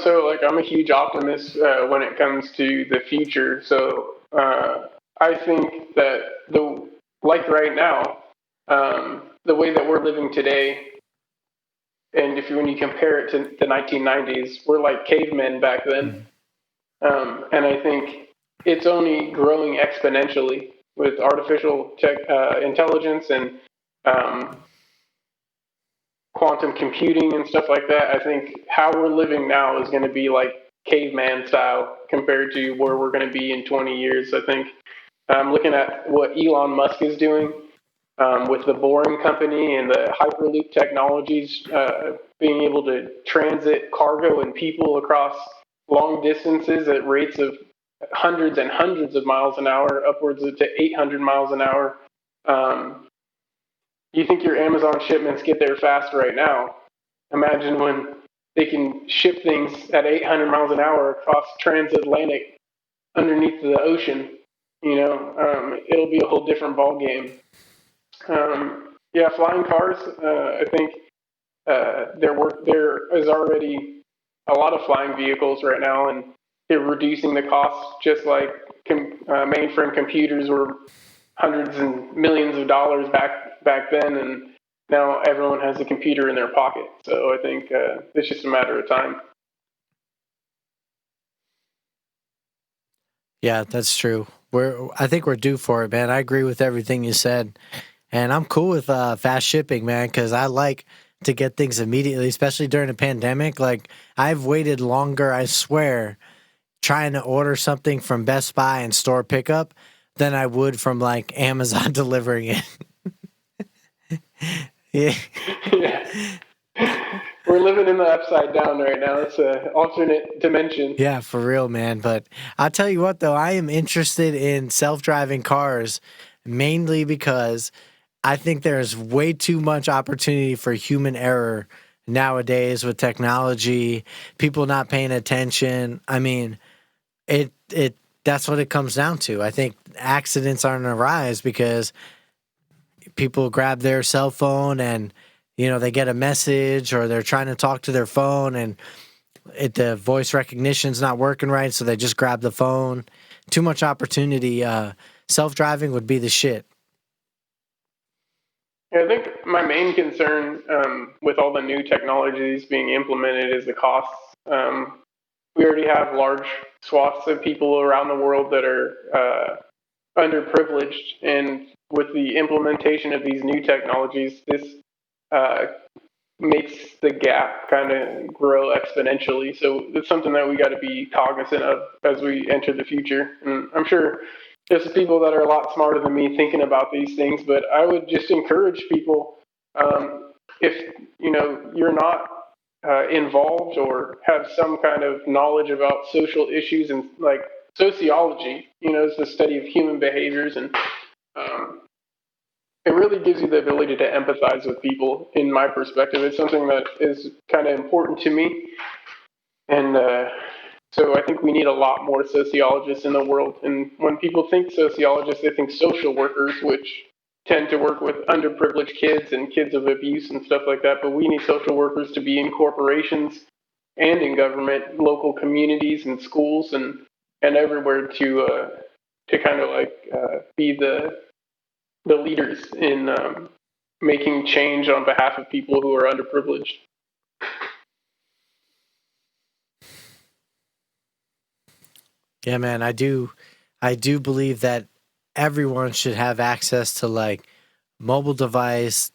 So, like, I'm a huge optimist when it comes to the future. So, I think that like right now, the way that we're living today, and when you compare it to the 1990s, we're like cavemen back then. And I think it's only growing exponentially with artificial intelligence and um, quantum computing and stuff like that. I think how we're living now is going to be like caveman style compared to where we're going to be in 20 years. I think I'm looking at what Elon Musk is doing with the Boring Company and the Hyperloop technologies, being able to transit cargo and people across long distances at rates of hundreds and hundreds of miles an hour, upwards to 800 miles an hour. You think your Amazon shipments get there fast right now? Imagine when they can ship things at 800 miles an hour across transatlantic underneath the ocean. It'll be a whole different ball game. Yeah, flying cars. I think there is already a lot of flying vehicles right now, and they're reducing the cost, just like mainframe computers were hundreds and millions of dollars back then, and now everyone has a computer in their pocket. So I think it's just a matter of time. Yeah, that's true. I think we're due for it, man. I agree with everything you said. And I'm cool with fast shipping, man, because I like to get things immediately, especially during a pandemic. Like, I've waited longer, I swear, trying to order something from Best Buy and store pickup than I would from, like, Amazon delivering it. Yeah. Yeah. We're living in the upside down right now. It's an alternate dimension. Yeah, for real, man. But I'll tell you what, though, I am interested in self-driving cars mainly because I think there's way too much opportunity for human error nowadays with technology, people not paying attention. I mean, that's what it comes down to. I think accidents are on the rise because people grab their cell phone and, they get a message or they're trying to talk to their phone and the voice recognition's not working right, so they just grab the phone. Too much opportunity. Self-driving would be the shit. Yeah, I think my main concern with all the new technologies being implemented is the costs. We already have large swaths of people around the world that are underprivileged, and with the implementation of these new technologies, this uh, makes the gap kind of grow exponentially. So it's something that we got to be cognizant of as we enter the future. And I'm sure there's people that are a lot smarter than me thinking about these things, but I would just encourage people, if you're not involved or have some kind of knowledge about social issues and like sociology, is the study of human behaviors, and um, it really gives you the ability to empathize with people. In my perspective, it's something that is kind of important to me, and so I think we need a lot more sociologists in the world. And when people think sociologists, they think social workers, which tend to work with underprivileged kids and kids of abuse and stuff like that. But we need social workers to be in corporations and in government, local communities and schools and everywhere to kind of like be the leaders in making change on behalf of people who are underprivileged. Yeah, man, I do believe that everyone should have access to like mobile device,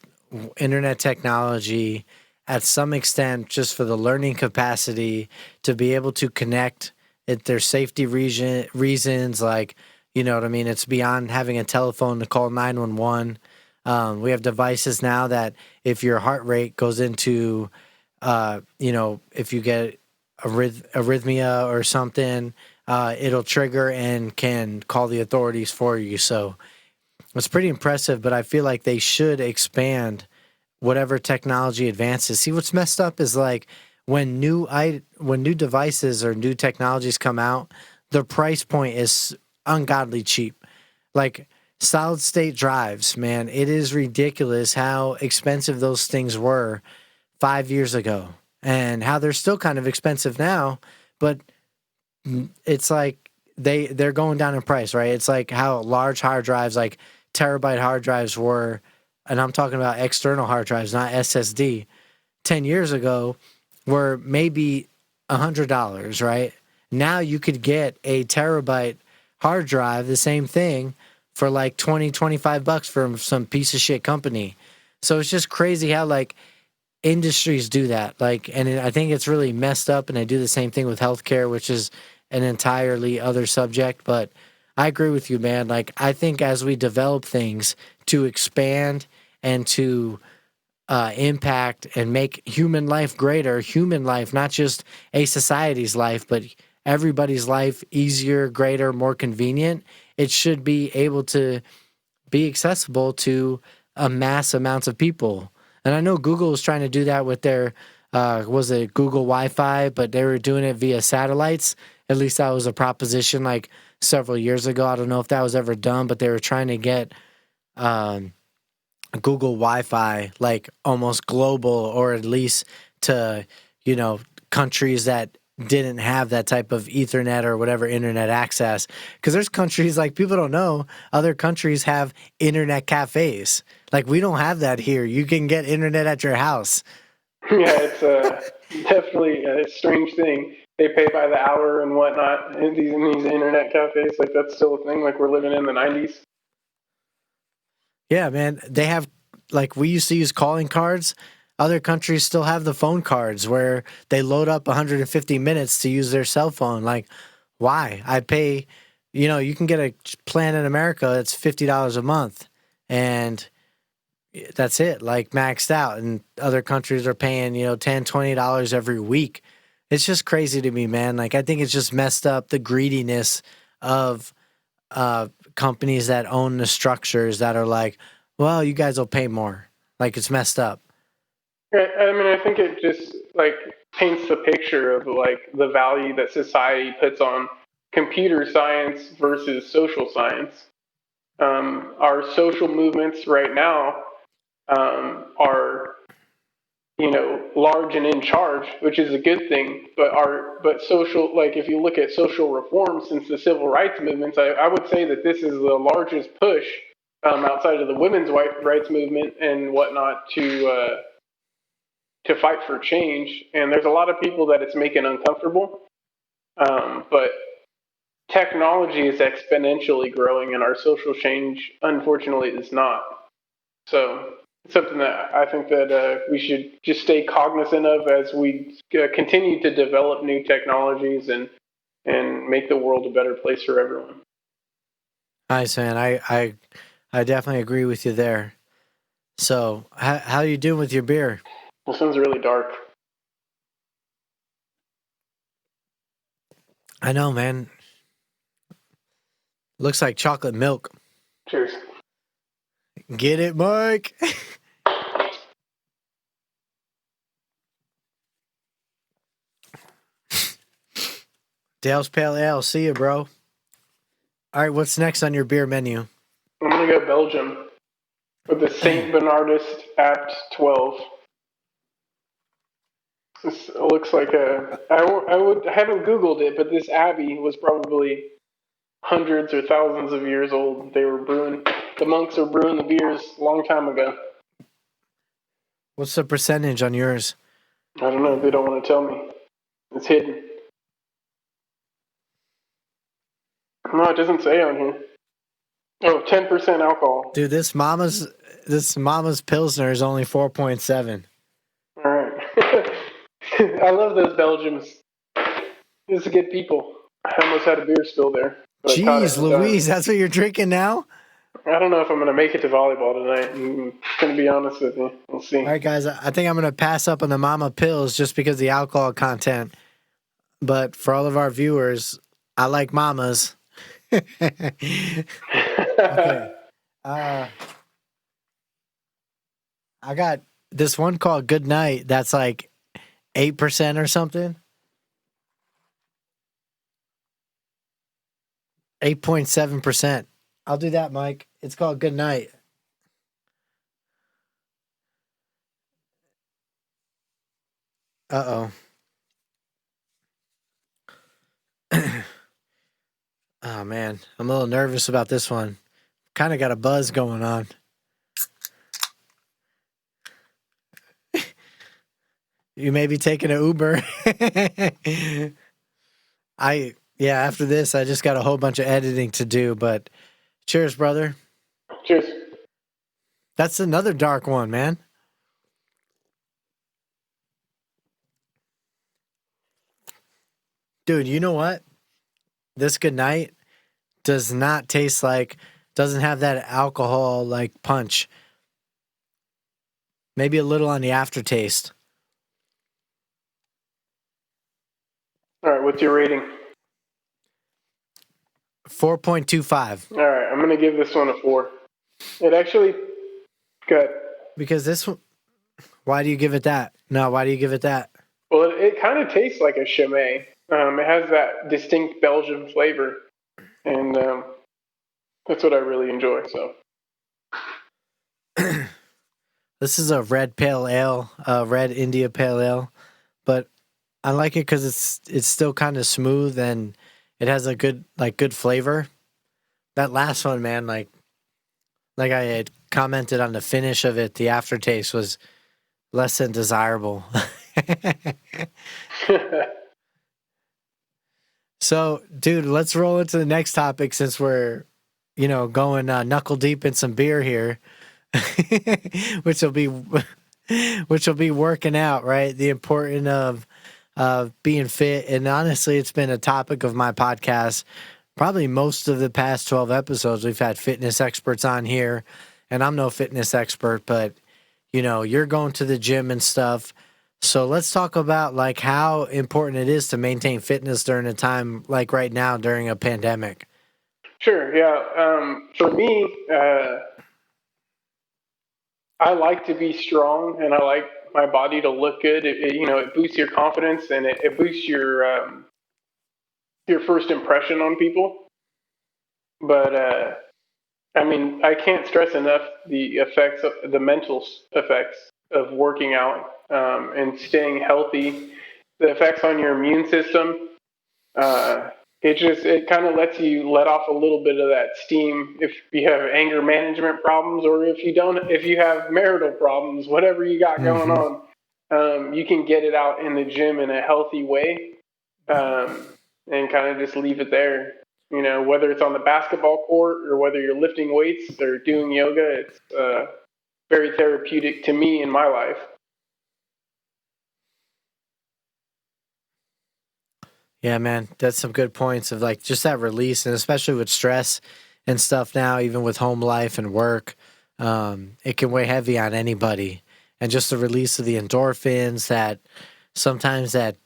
internet technology at some extent, just for the learning capacity to be able to connect at their safety reasons. Like, you know what I mean? It's beyond having a telephone to call 911. We have devices now that if your heart rate goes into, if you get arrhythmia or something, it'll trigger and can call the authorities for you. So it's pretty impressive, but I feel like they should expand whatever technology advances. See, what's messed up is like when new devices or new technologies come out, the price point is ungodly cheap. Like solid state drives, man, it is ridiculous how expensive those things were 5 years ago and how they're still kind of expensive now, but it's like they're going down in price, right? It's like how large hard drives, like terabyte hard drives were, and I'm talking about external hard drives, not SSD, 10 years ago were maybe $100, right? Now you could get a terabyte hard drive, the same thing, for like 20, $25 from some piece of shit company. So it's just crazy how like industries do that. Like, and I think it's really messed up, and they do the same thing with healthcare, which is an entirely other subject. But I agree with you, man. Like, I think as we develop things to expand and to impact and make human life greater, human life, not just a society's life, but everybody's life easier, greater, more convenient, it should be able to be accessible to a mass amounts of people. And I know Google is trying to do that with their, was it Google Wi-Fi, but they were doing it via satellites. At least that was a proposition like several years ago. I don't know if that was ever done, but they were trying to get Google Wi-Fi like almost global, or at least to, countries that didn't have that type of Ethernet or whatever internet access. Because there's countries, like, people don't know, other countries have internet cafes. Like, we don't have that here. You can get internet at your house. Yeah, it's definitely a strange thing. They pay by the hour and whatnot in these internet cafes. Like, that's still a thing. Like, we're living in the 90s. Yeah, man. They have, like, we used to use calling cards. Other countries still have the phone cards where they load up 150 minutes to use their cell phone. Like, why? I pay, you can get a plan in America that's $50 a month, and that's it, like maxed out. And other countries are paying, $10, $20 every week. It's just crazy to me, man. Like, I think it's just messed up, the greediness of companies that own the structures that are like, well, you guys will pay more. Like, it's messed up. I mean, I think it just like paints the picture of like the value that society puts on computer science versus social science. Our social movements right now are, large and in charge, which is a good thing. But social, like if you look at social reform since the civil rights movements, I would say that this is the largest push outside of the women's rights movement and whatnot to fight for change. And there's a lot of people that it's making uncomfortable. But technology is exponentially growing, and our social change, unfortunately, is not. So it's something that I think that we should just stay cognizant of as we continue to develop new technologies and make the world a better place for everyone. Nice, man. I definitely agree with you there. So, how you doing with your beer? This one's really dark. I know, man. Looks like chocolate milk. Cheers. Get it, Mike? Dale's Pale Ale. See you, bro. All right, what's next on your beer menu? I'm going to go Belgium with the St. Bernardus Abt 12. This looks like I haven't Googled it, but this abbey was probably hundreds or thousands of years old. The monks were brewing the beers a long time ago. What's the percentage on yours? I don't know. They don't want to tell me. It's hidden. No, it doesn't say on here. Oh, 10% alcohol. Dude, this mama's pilsner is only 4.7. All right. I love those Belgians. These are good people. I almost had a beer spill there. Jeez Louise, that's what you're drinking now? I don't know if I'm going to make it to volleyball tonight. I'm going to be honest with you. We'll see. All right, guys, I think I'm going to pass up on the Mama Pills just because of the alcohol content. But for all of our viewers, I like Mamas. Okay. I got this one called Good Night that's like 8% or something. 8.7%. I'll do that, Mike. It's called Good Night. Uh-oh. Oh, man. I'm a little nervous about this one. Kind of got a buzz going on. You may be taking an Uber. After this, I just got a whole bunch of editing to do, but cheers, brother. Cheers. That's another dark one, man. Dude, you know what? This Good Night doesn't have that alcohol like punch. Maybe a little on the aftertaste. All right, what's your rating? 4.25. All right, I'm going to give this one a 4. It actually got... Because this one... Why do you give it that? No, why do you give it that? Well, it kind of tastes like a Chimay. It has that distinct Belgian flavor, and that's what I really enjoy. So, this is a red pale ale, red India pale ale, but I like it because it's still kind of smooth and it has a good flavor. That last one, man, like I had commented on the finish of it, the aftertaste was less than desirable. So, dude, let's roll into the next topic since we're, going knuckle deep in some beer here, which will be working out, right? The importance of being fit. And honestly, it's been a topic of my podcast. Probably most of the past 12 episodes, we've had fitness experts on here, and I'm no fitness expert, but you're going to the gym and stuff. So let's talk about like how important it is to maintain fitness during a time like right now during a pandemic. Sure. Yeah. For me, I like to be strong, and I like my body to look good. It boosts your confidence, and it boosts your first impression on people. But I mean, I can't stress enough the effects, the mental effects of working out and staying healthy, the effects on your immune system. Uh, it kind of lets you let off a little bit of that steam if you have anger management problems, or if you have marital problems, whatever you got going Mm-hmm. on, you can get it out in the gym in a healthy way, and kind of just leave it there. You know, whether it's on the basketball court or whether you're lifting weights or doing yoga, it's very therapeutic to me in my life. Yeah, man, that's some good points of like just that release, and especially with stress and stuff now, even with home life and work, it can weigh heavy on anybody. And just the release of the endorphins, that sometimes that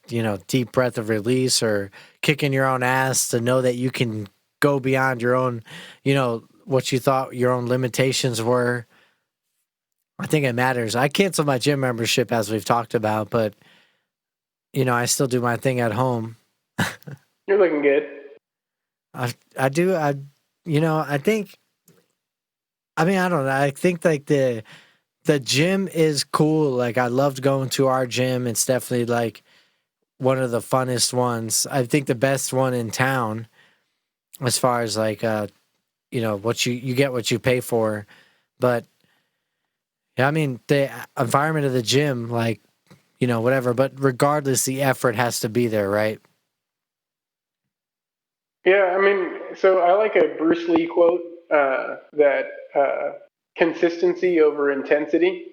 deep breath of release, or kicking your own ass to know that you can go beyond your own, what you thought your own limitations were. I think it matters. I canceled my gym membership as we've talked about, but I still do my thing at home. You're looking good. I do. I think, I mean, I don't know. I think like the gym is cool. Like I loved going to our gym. It's definitely like one of the funnest ones. I think the best one in town, as far as like what you get what you pay for. But yeah, I mean the environment of the gym, like whatever. But regardless, the effort has to be there, right? Yeah, I mean, so I like a Bruce Lee quote that consistency over intensity.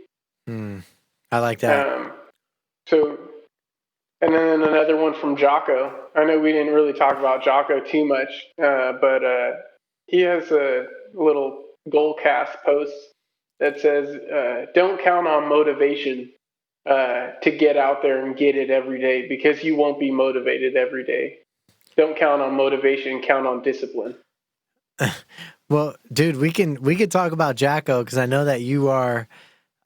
I like that. Um, so, and then another one from Jocko. I know we didn't really talk about Jocko too much, but he has a little goal cast post that says, "Don't count on motivation to get out there and get it every day, because you won't be motivated every day. Don't count on motivation, count on discipline." Well, dude, we can talk about Jacko, because I know that you are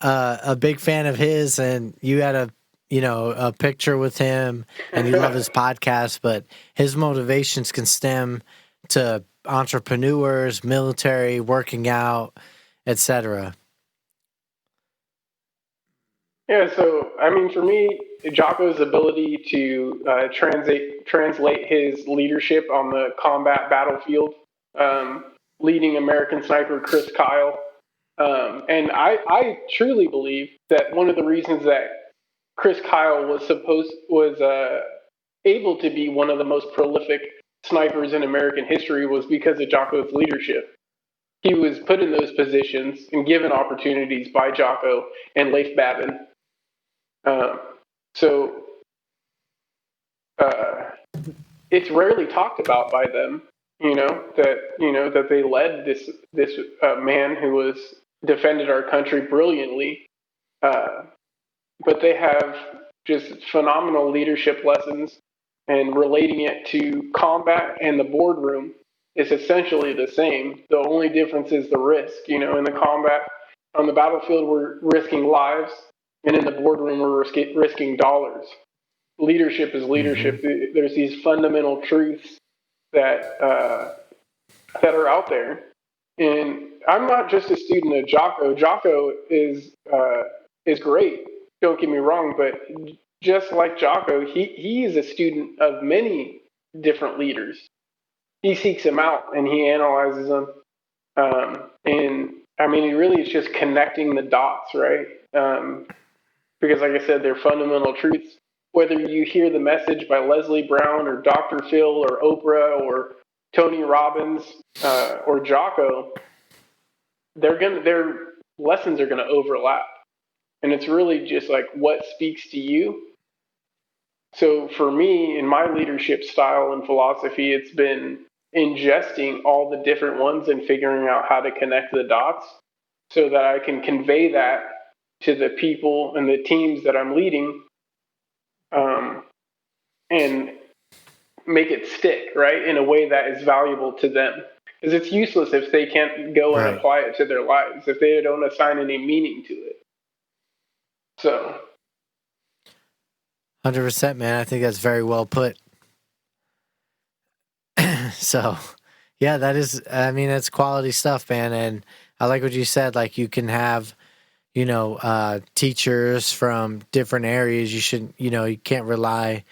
a big fan of his, and you had a picture with him, and you love his podcast. But his motivations can stem to entrepreneurs, military, working out, etc. Yeah, so I mean, for me, Jocko's ability to translate his leadership on the combat battlefield, um, leading American sniper Chris Kyle, and I truly believe that one of the reasons that Chris Kyle was able to be one of the most prolific snipers in American history was because of Jocko's leadership. He was put in those positions and given opportunities by Jocko and Leif Babin. Um, so uh, it's rarely talked about by them. That they led this man who was defended our country brilliantly, uh, but they have just phenomenal leadership lessons, and relating it to combat and the boardroom is essentially the same. The only difference is the risk. In the combat, on the battlefield, we're risking lives, and in the boardroom, we're risking dollars. Leadership is Hmm. leadership. There's these fundamental truths that that are out there, and I'm not just a student of Jocko. Jocko is great. Don't get me wrong, but just like Jocko, he is a student of many different leaders. He seeks them out and he analyzes them, and I mean, he really is just connecting the dots, right? Because, like I said, they're fundamental truths. Whether you hear the message by Leslie Brown or Dr. Phil or Oprah or Tony Robbins or Jocko, their lessons are gonna overlap, and it's really just like what speaks to you. So for me, in my leadership style and philosophy, it's been ingesting all the different ones and figuring out how to connect the dots so that I can convey that to the people and the teams that I'm leading, um, and make it stick, right, in a way that is valuable to them. Because it's useless if they can't go and Right. apply it to their lives, if they don't assign any meaning to it. So, 100%, man. I think that's very well put. So, Yeah, that is, I mean, that's quality stuff, man. And I like what you said. Like, you can have, teachers from different areas. You can't rely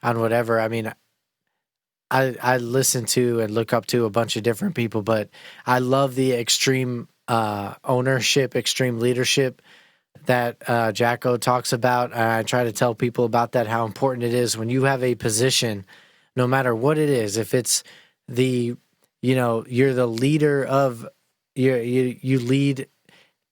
on whatever. I mean, I listen to and look up to a bunch of different people, but I love the extreme ownership, extreme leadership that Jacko talks about. I try to tell people about that, how important it is when you have a position, no matter what it is. If it's you're the leader of, you lead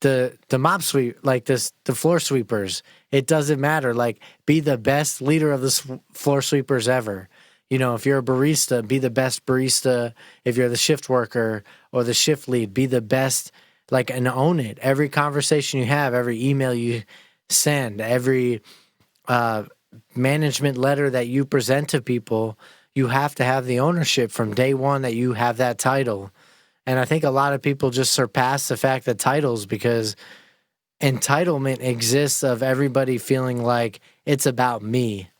the mop sweep, like the floor sweepers. It doesn't matter. Like, be the best leader of the floor sweepers ever. If you're a barista, be the best barista. If you're the shift worker or the shift lead, be the best, like, and own it. Every conversation you have, every email you send, every management letter that you present to people, you have to have the ownership from day one that you have that title. And I think a lot of people just surpass the fact that titles, because entitlement exists of everybody feeling like it's about me.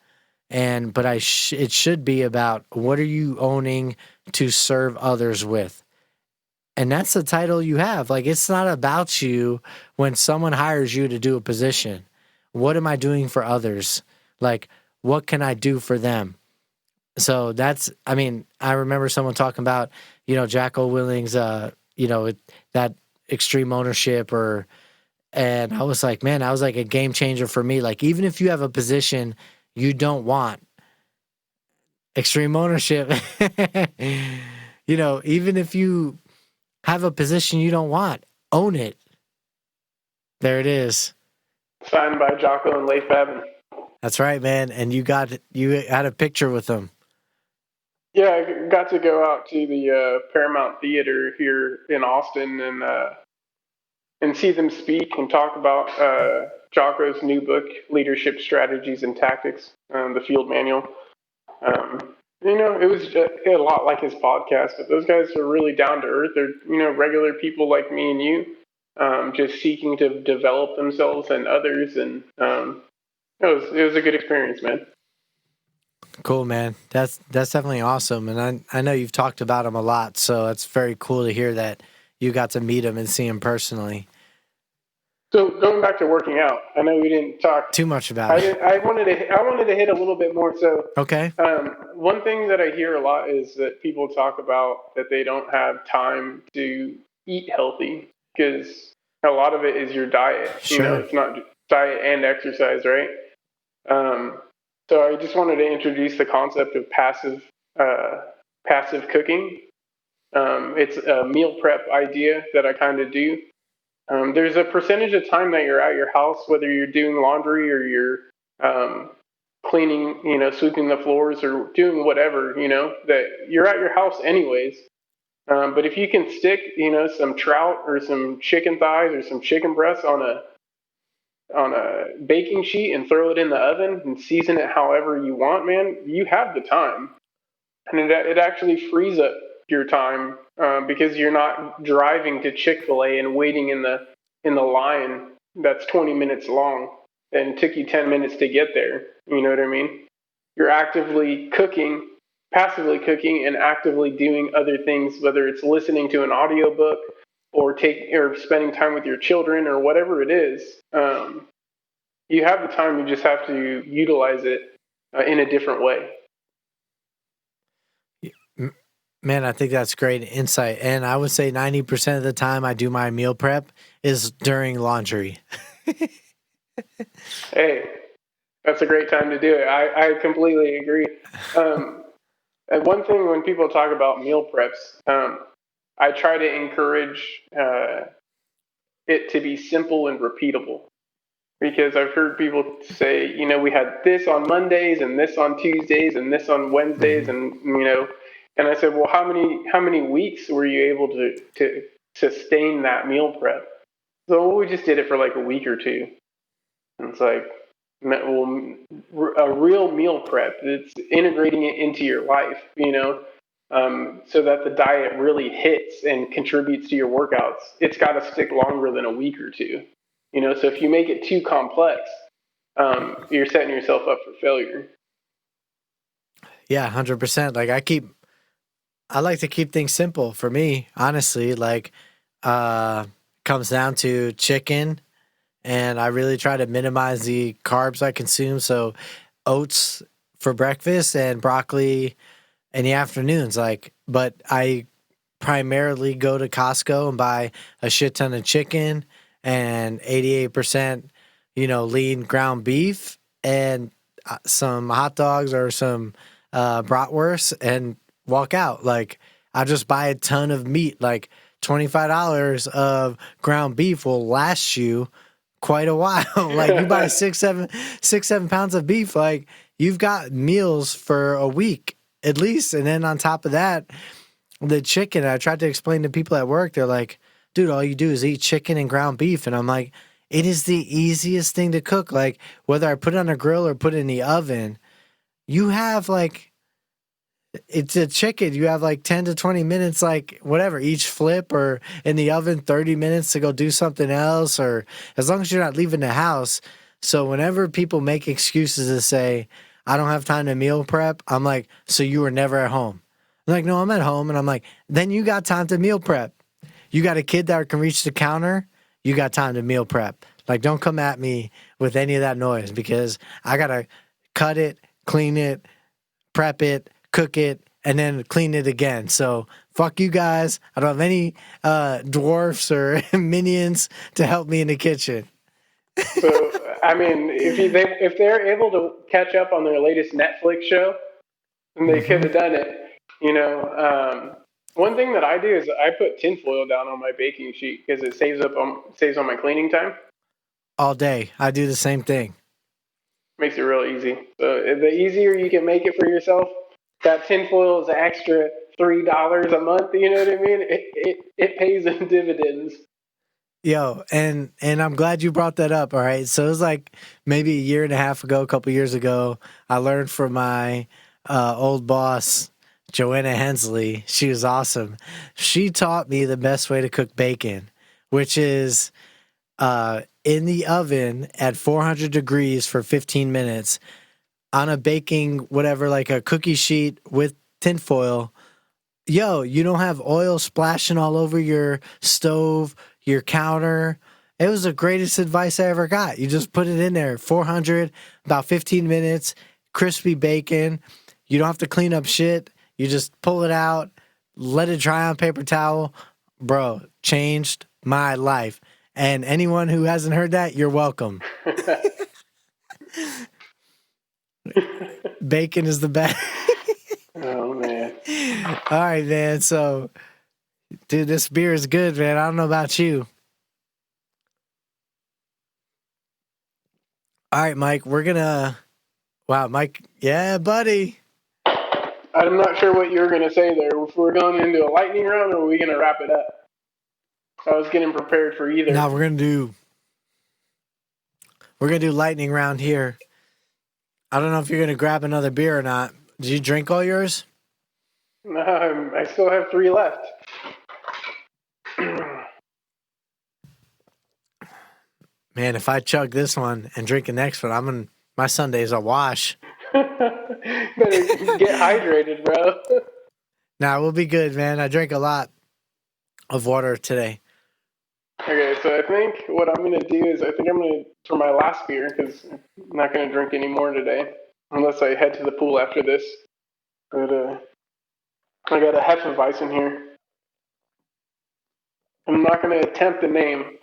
But it should be about, what are you owning to serve others with? And that's the title you have. Like, it's not about you when someone hires you to do a position. What am I doing for others? Like, what can I do for them? So I remember someone talking about, Jacko Willing's, that extreme ownership, and I was like, man, that was like a game changer for me. Like, even if you have a position you don't want, extreme ownership, even if you have a position you don't want, own it. There it is. Signed by Jocko and Leif Babin. That's right, man. And you had a picture with them. Yeah, I got to go out to the Paramount Theater here in Austin and see them speak and talk about Jocko's new book, Leadership Strategies and Tactics, the Field Manual. It was a lot like his podcast, but those guys are really down to earth. They're, regular people like me and you, just seeking to develop themselves and others. And it was a good experience, man. Cool, man. That's definitely awesome. And I know you've talked about him a lot, so it's very cool to hear that you got to meet him and see him personally. So going back to working out, I know we didn't talk too much about it. I wanted to hit a little bit more. So okay. One thing that I hear a lot is that people talk about that they don't have time to eat healthy because a lot of it is your diet. Sure. It's not diet and exercise, right? So I just wanted to introduce the concept of passive cooking. It's a meal prep idea that I kind of do. There's a percentage of time that you're at your house, whether you're doing laundry or you're cleaning, sweeping the floors or doing whatever, that you're at your house anyways. But if you can stick, some trout or some chicken thighs or some chicken breasts on a baking sheet and throw it in the oven and season it however you want, man, you have the time. And it actually frees up your time because you're not driving to Chick-fil-A and waiting in the line that's 20 minutes long and took you 10 minutes to get there. You know what I mean? You're actively cooking, passively cooking, and actively doing other things, whether it's listening to an audiobook or spending time with your children or whatever it is. You have the time, you just have to utilize it in a different way. Man, I think that's great insight. And I would say 90% of the time I do my meal prep is during laundry. Hey, that's a great time to do it. I completely agree. And one thing when people talk about meal preps, I try to encourage it to be simple and repeatable. Because I've heard people say, we had this on Mondays and this on Tuesdays and this on Wednesdays, and and I said, well, how many weeks were you able to sustain that meal prep? So we just did it for like a week or two. And it's like, well, a real meal prep, it's integrating it into your life, so that the diet really hits and contributes to your workouts. It's got to stick longer than a week or two. So if you make it too complex, you're setting yourself up for failure. Yeah, 100%. Like, I like to keep things simple for me, honestly. Like, comes down to chicken, and I really try to minimize the carbs I consume. So, oats for breakfast and broccoli in the afternoons. Like, but I primarily go to Costco and buy a shit ton of chicken and 88%, lean ground beef and some hot dogs or some bratwurst and walk out. Like, I just buy a ton of meat. Like, $25 of ground beef will last you quite a while. Like, you buy 6, 7 pounds of beef, like, you've got meals for a week at least. And then on top of that, the chicken, I tried to explain to people at work, they're like, dude, all you do is eat chicken and ground beef. And I'm like, it is the easiest thing to cook. Like, whether I put it on a grill or put it in the oven, you have like, it's a chicken. You have like 10 to 20 minutes, like whatever, each flip, or in the oven, 30 minutes to go do something else, or as long as you're not leaving the house. So whenever people make excuses to say, I don't have time to meal prep, I'm like, so you were never at home. I'm like, no, I'm at home. And I'm like, then you got time to meal prep. You got a kid that can reach the counter, you got time to meal prep. Like, don't come at me with any of that noise, because I got to cut it, clean it, prep it, cook it, and then clean it again. So fuck you guys. I don't have any dwarfs or minions to help me in the kitchen. So, I mean, if they're able to catch up on their latest Netflix show, then they could have done it. One thing that I do is I put tinfoil down on my baking sheet because it saves on my cleaning time. All day. I do the same thing. Makes it real easy. So the easier you can make it for yourself, that tinfoil is an extra $3 a month. You know what I mean? It pays in dividends. Yo, and I'm glad you brought that up. All right. So it was like maybe a year and a half ago, a couple years ago, I learned from my old boss, Joanna Hensley. She was awesome. She taught me the best way to cook bacon, which is in the oven at 400 degrees for 15 minutes on a baking, whatever, like a cookie sheet with tinfoil. Yo, you don't have oil splashing all over your stove, your counter. It was the greatest advice I ever got. You just put it in there, 400, about 15 minutes, crispy bacon. You don't have to clean up shit. You just pull it out, let it dry on paper towel. Bro, changed my life. And anyone who hasn't heard that, you're welcome. Bacon is the best. Oh, man. All right, man. So, dude, this beer is good, man. I don't know about you. All right, Mike, we're going to... Wow, Mike. Yeah, buddy. I'm not sure what you were going to say there. If we're going into a lightning round, or are we going to wrap it up? I was getting prepared for either. No, we're going to do lightning round here. I don't know if you're going to grab another beer or not. Did you drink all yours? No, I still have 3 left. Man, if I chug this one and drink the next one, my Sunday's a wash. Better get hydrated, bro. Nah, we'll be good, man. I drank a lot of water today. Okay, so I think what I'm going to do is for my last beer, because I'm not going to drink any more today, unless I head to the pool after this. But I got a Hefeweizen here. I'm not going to attempt the name,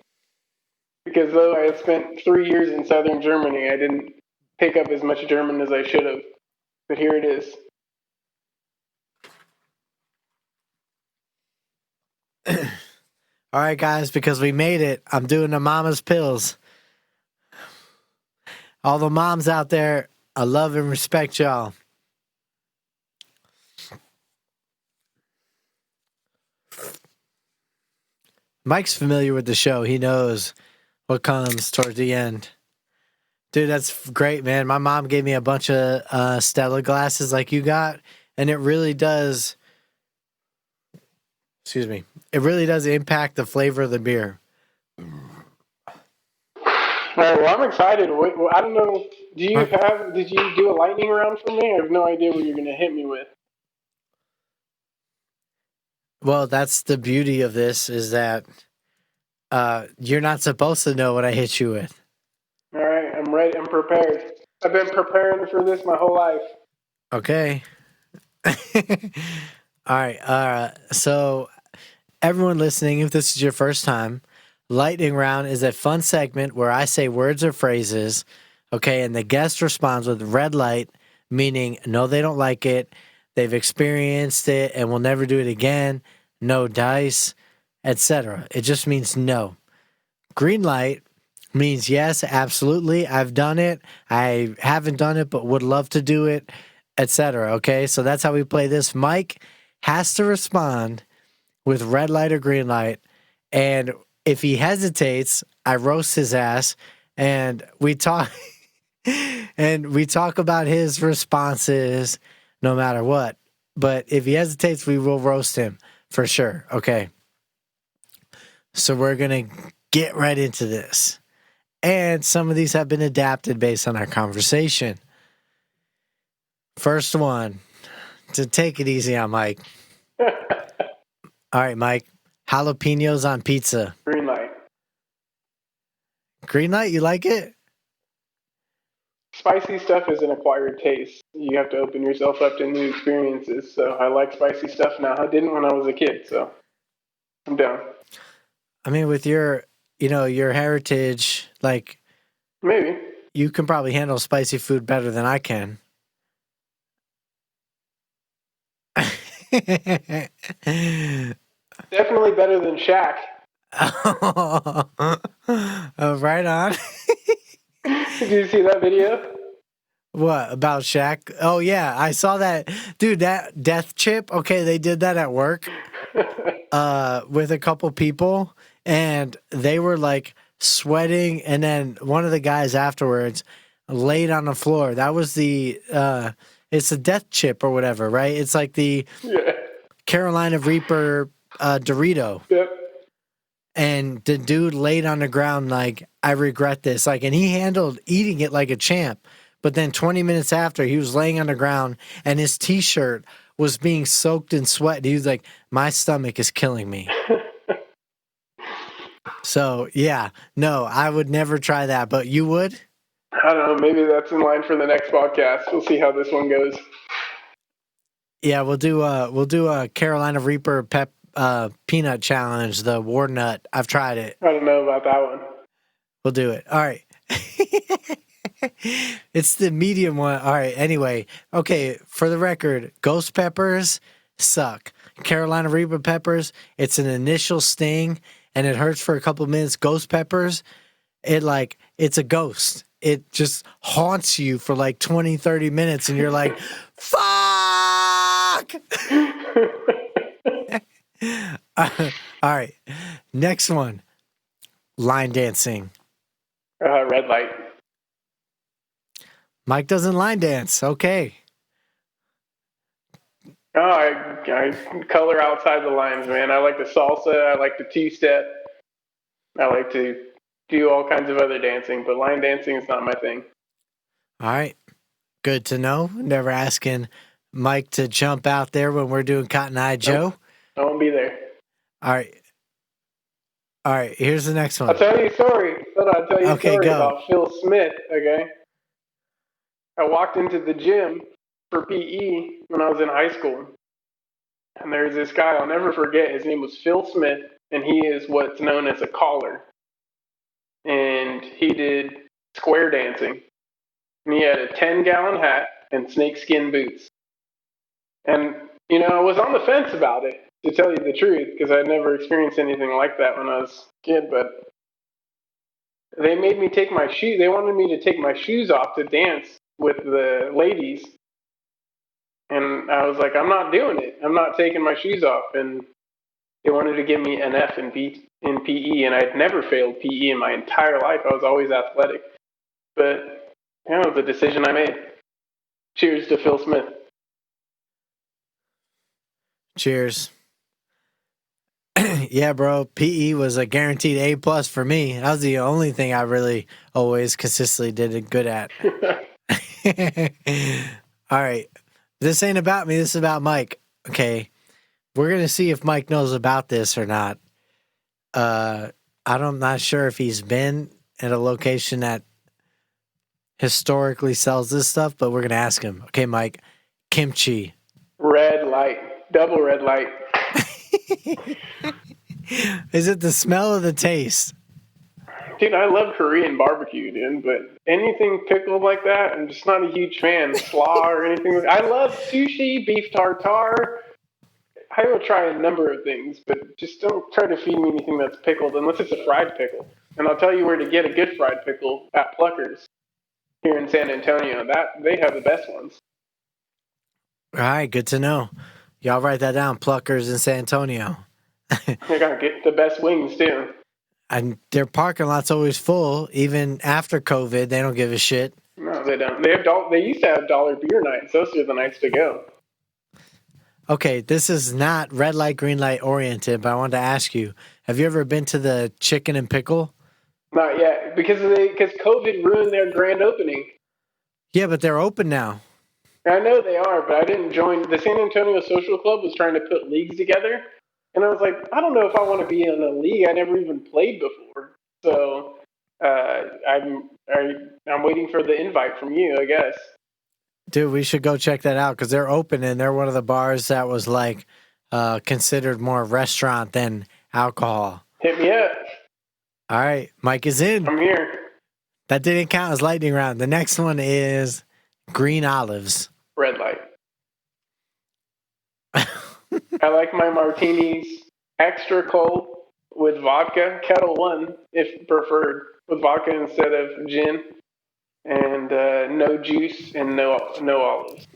because though I had spent 3 years in southern Germany, I didn't pick up as much German as I should have. But here it is. All right, guys, because we made it, I'm doing the Mama's Pills. All the moms out there, I love and respect y'all. Mike's familiar with the show. He knows what comes towards the end. Dude, that's great, man. My mom gave me a bunch of Stella glasses like you got, and it really does... Excuse me. It really does impact the flavor of the beer. All right, well, I'm excited. I don't know. Did you do a lightning round for me? I have no idea what you're going to hit me with. Well, that's the beauty of this is that you're not supposed to know what I hit you with. All right, I'm ready. I'm prepared. I've been preparing for this my whole life. Okay. All right. So everyone listening, if this is your first time, Lightning Round is a fun segment where I say words or phrases, okay, and the guest responds with red light, meaning no, they don't like it, they've experienced it, and will never do it again, no dice, etc. It just means no. Green light means yes, absolutely, I've done it, I haven't done it, but would love to do it, etc. Okay, so that's how we play this. Mike has to respond with red light or green light. And if he hesitates, I roast his ass and we talk about his responses no matter what. But if he hesitates, we will roast him for sure. Okay. So we're going to get right into this. And some of these have been adapted based on our conversation. First one, to take it easy on Mike. All right, Mike. Jalapenos on pizza. Green light. Green light, you like it? Spicy stuff is an acquired taste. You have to open yourself up to new experiences. So I like spicy stuff now. I didn't when I was a kid, so I'm down. I mean, with your heritage, like Maybe. you can probably handle spicy food better than I can. Definitely better than Shaq. Right on. Did you see that video? What about Shaq? Oh yeah, I saw that, dude. That death chip. Okay, they did that at work, with a couple people, and they were like sweating, and then one of the guys afterwards laid on the floor. That was the it's a death chip or whatever, right? It's like the Carolina Reaper Dorito. Yep. And the dude laid on the ground like, I regret this. Like, and he handled eating it like a champ. But then 20 minutes after, he was laying on the ground and his T-shirt was being soaked in sweat. He was like, my stomach is killing me. So, yeah, no, I would never try that. But you would? I don't know. Maybe that's in line for the next podcast. We'll see how this one goes. Yeah, we'll do a Carolina Reaper peanut challenge, the war nut. I've tried it. I don't know about that one. We'll do it. All right. It's the medium one. All right. Anyway, okay. For the record, ghost peppers suck. Carolina Reaper peppers, it's an initial sting and it hurts for a couple of minutes. Ghost peppers, it's a ghost. It just haunts you for like 20, 30 minutes and you're like, fuck! All right. Next one. Line dancing. Red light. Mike doesn't line dance. Okay. Oh, I color outside the lines, man. I like the salsa. I like the two-step. I like to do all kinds of other dancing, but line dancing is not my thing. All right. Good to know. Never asking Mike to jump out there when we're doing Cotton Eye Joe. Nope. I won't be there. All right. All right. Here's the next one. I'll tell you a story. I'll tell you a story about Phil Smith, okay? I walked into the gym for PE when I was in high school. And there's this guy I'll never forget. His name was Phil Smith, and he is what's known as a caller. And he did square dancing. And he had a 10-gallon hat and snakeskin boots. And, I was on the fence about it, to tell you the truth, because I'd never experienced anything like that when I was a kid. But they made me take my shoes. They wanted me to take my shoes off to dance with the ladies. And I was like, I'm not doing it. I'm not taking my shoes off. And they wanted to give me an F in PE, and I'd never failed PE in my entire life. I was always athletic. But, it was a decision I made. Cheers to Phil Smith. Cheers. Yeah, bro. PE was a guaranteed A+ for me. That was the only thing I really always consistently did good at. All right. This ain't about me. This is about Mike. Okay. We're gonna see if Mike knows about this or not. I'm not sure if he's been at a location that historically sells this stuff, but we're gonna ask him. Okay, Mike, kimchi. Red light, double red light. Is it the smell or the taste? Dude, I love Korean barbecue, dude, but anything pickled like that, I'm just not a huge fan. Slaw or anything. I love sushi, beef tartare. I will try a number of things, but just don't try to feed me anything that's pickled unless it's a fried pickle. And I'll tell you where to get a good fried pickle at Pluckers here in San Antonio. That they have the best ones. All right, good to know. Y'all write that down. Pluckers in San Antonio. They gotta get the best wings too. And their parking lot's always full, even after COVID. They don't give a shit. No, they don't. They used to have dollar beer nights. Those are the nights to go. Okay, this is not red light, green light oriented, but I wanted to ask you: have you ever been to the Chicken and Pickle? Not yet, because COVID ruined their grand opening. Yeah, but they're open now. I know they are, but I didn't join. The San Antonio Social Club was trying to put leagues together, and I was like, I don't know if I want to be in a league I never even played before. So I'm waiting for the invite from you, I guess. Dude, we should go check that out because they're open and they're one of the bars that was like considered more restaurant than alcohol. Hit me up. All right, Mike is in. I'm here. That didn't count as lightning round. The next one is green olives. Red light. I like my martinis extra cold with vodka, Kettle One, if preferred, with vodka instead of gin, and no juice and no olives.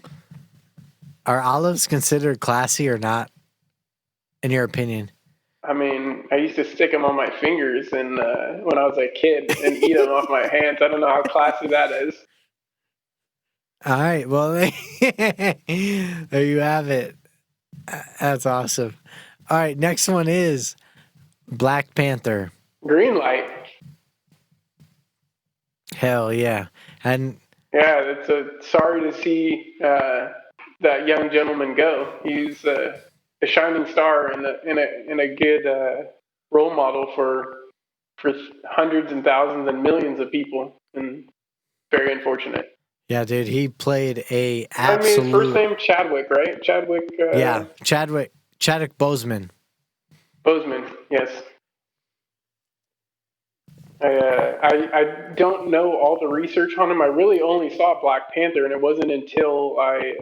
Are olives considered classy or not, in your opinion? I mean, I used to stick them on my fingers and when I was a kid and eat them off my hands. I don't know how classy that is. All right, well, there you have it. That's awesome. All right, next one is Black Panther. Green light. Hell yeah. And yeah, it's sorry to see that young gentleman go. He's a shining star and a good role model for hundreds and thousands and millions of people, and very unfortunate. Yeah, dude, he played a absolute... I mean, his first name Chadwick, right? Chadwick. Yeah, Chadwick Boseman. Boseman, yes. I don't know all the research on him. I really only saw Black Panther, and it wasn't until I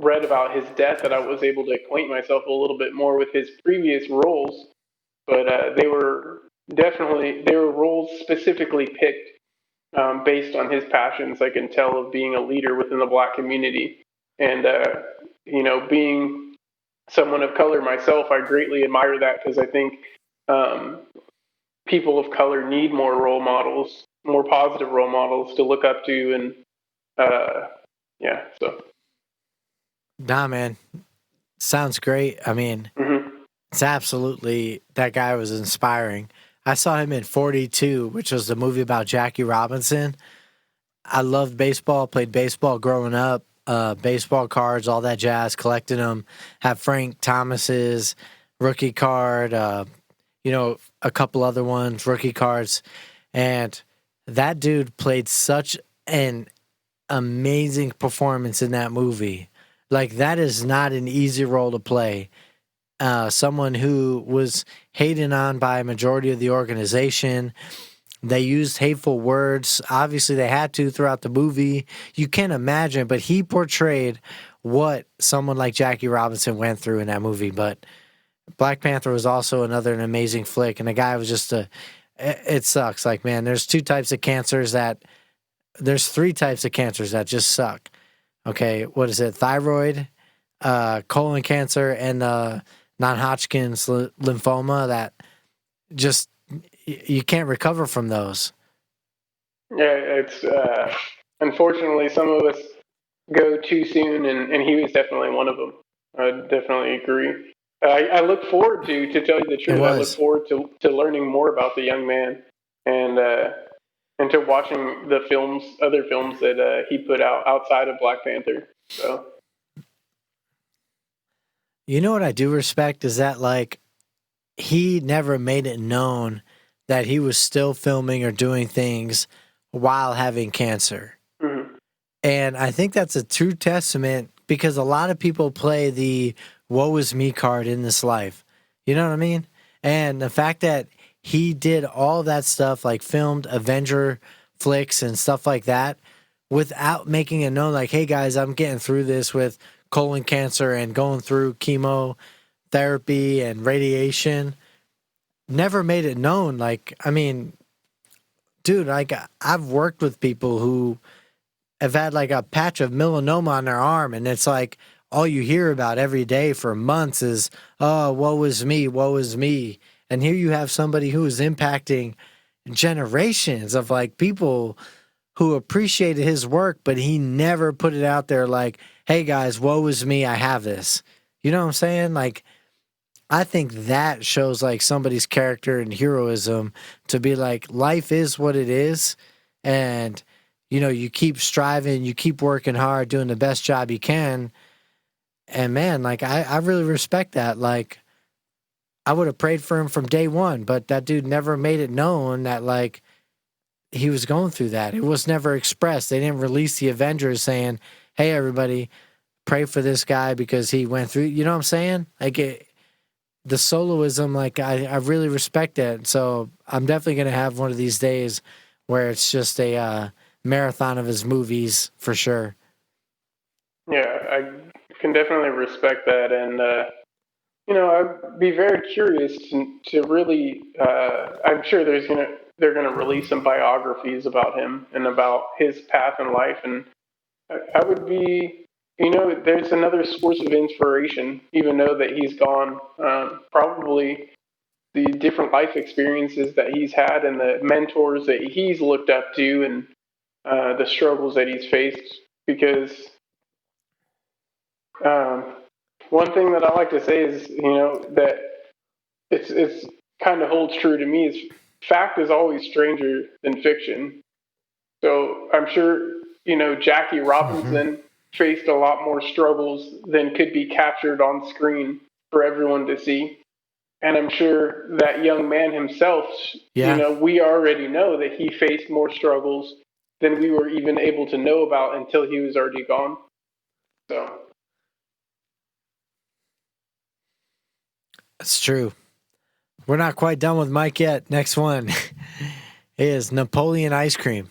read about his death that I was able to acquaint myself a little bit more with his previous roles. But they were roles specifically picked based on his passions. I can tell of being a leader within the Black community, and being someone of color myself, I greatly admire that because I think people of color need more role models, more positive role models to look up to, and so. Nah, man, sounds great. I mean, It's absolutely, that guy was inspiring. I saw him in 42, which was the movie about Jackie Robinson. I loved baseball, played baseball growing up, baseball cards, all that jazz, collected them. Have Frank Thomas's rookie card, a couple other ones, rookie cards. And that dude played such an amazing performance in that movie. Like, that is not an easy role to play. Someone who was hated on by a majority of the organization. They used hateful words. Obviously, they had to throughout the movie. You can't imagine, but he portrayed what someone like Jackie Robinson went through in that movie. But Black Panther was also an amazing flick, and the guy was just it sucks. Like, man, there's three types of cancers that just suck. Okay, what is it? Thyroid, colon cancer, and non-Hodgkin's lymphoma that just you can't recover from those. Yeah, it's unfortunately some of us go too soon, and he was definitely one of them. I definitely agree. I look forward to tell you the truth. I look forward to learning more about the young man and to watching the other films that he put out outside of Black Panther. So. You know what I do respect is that, like, he never made it known that he was still filming or doing things while having cancer. Mm-hmm. And I think that's a true testament because a lot of people play the woe is me card in this life. You know what I mean? And the fact that he did all that stuff, like filmed Avenger flicks and stuff like that, without making it known, like, hey guys, I'm getting through this with colon cancer and going through chemotherapy and radiation. Never made it known. Like, I mean, dude, like, I've worked with people who have had like a patch of melanoma on their arm, and it's like all you hear about every day for months is, oh, woe is me, woe is me. And here you have somebody who is impacting generations of like people who appreciated his work, but he never put it out there like, hey guys, woe is me, I have this. You know what I'm saying? Like, I think that shows like somebody's character and heroism to be like, life is what it is. And, you know, you keep striving, you keep working hard, doing the best job you can. And man, like, I really respect that. Like, I would have prayed for him from day one, but that dude never made it known that, like, he was going through that. It was never expressed. They didn't release the Avengers saying, hey, everybody, pray for this guy because he went through, you know what I'm saying? Like, the soloism, like, I really respect that. So I'm definitely going to have one of these days where it's just a marathon of his movies for sure. Yeah, I can definitely respect that. And, you know, I'd be very curious to really, I'm sure they're gonna release some biographies about him and about his path in life. And I would be, you know, there's another source of inspiration, even though that he's gone. Probably the different life experiences that he's had and the mentors that he's looked up to and the struggles that he's faced. Because um, one thing that I like to say is, you know, that it's kind of holds true to me is fact is always stranger than fiction. So I'm sure, you know, Jackie Mm-hmm. Robinson faced a lot more struggles than could be captured on screen for everyone to see. And I'm sure that young man himself, you Yeah, know, we already know that he faced more struggles than we were even able to know about until he was already gone. So, it's true. We're not quite done with Mike yet. Next one is Napoleon Ice Cream.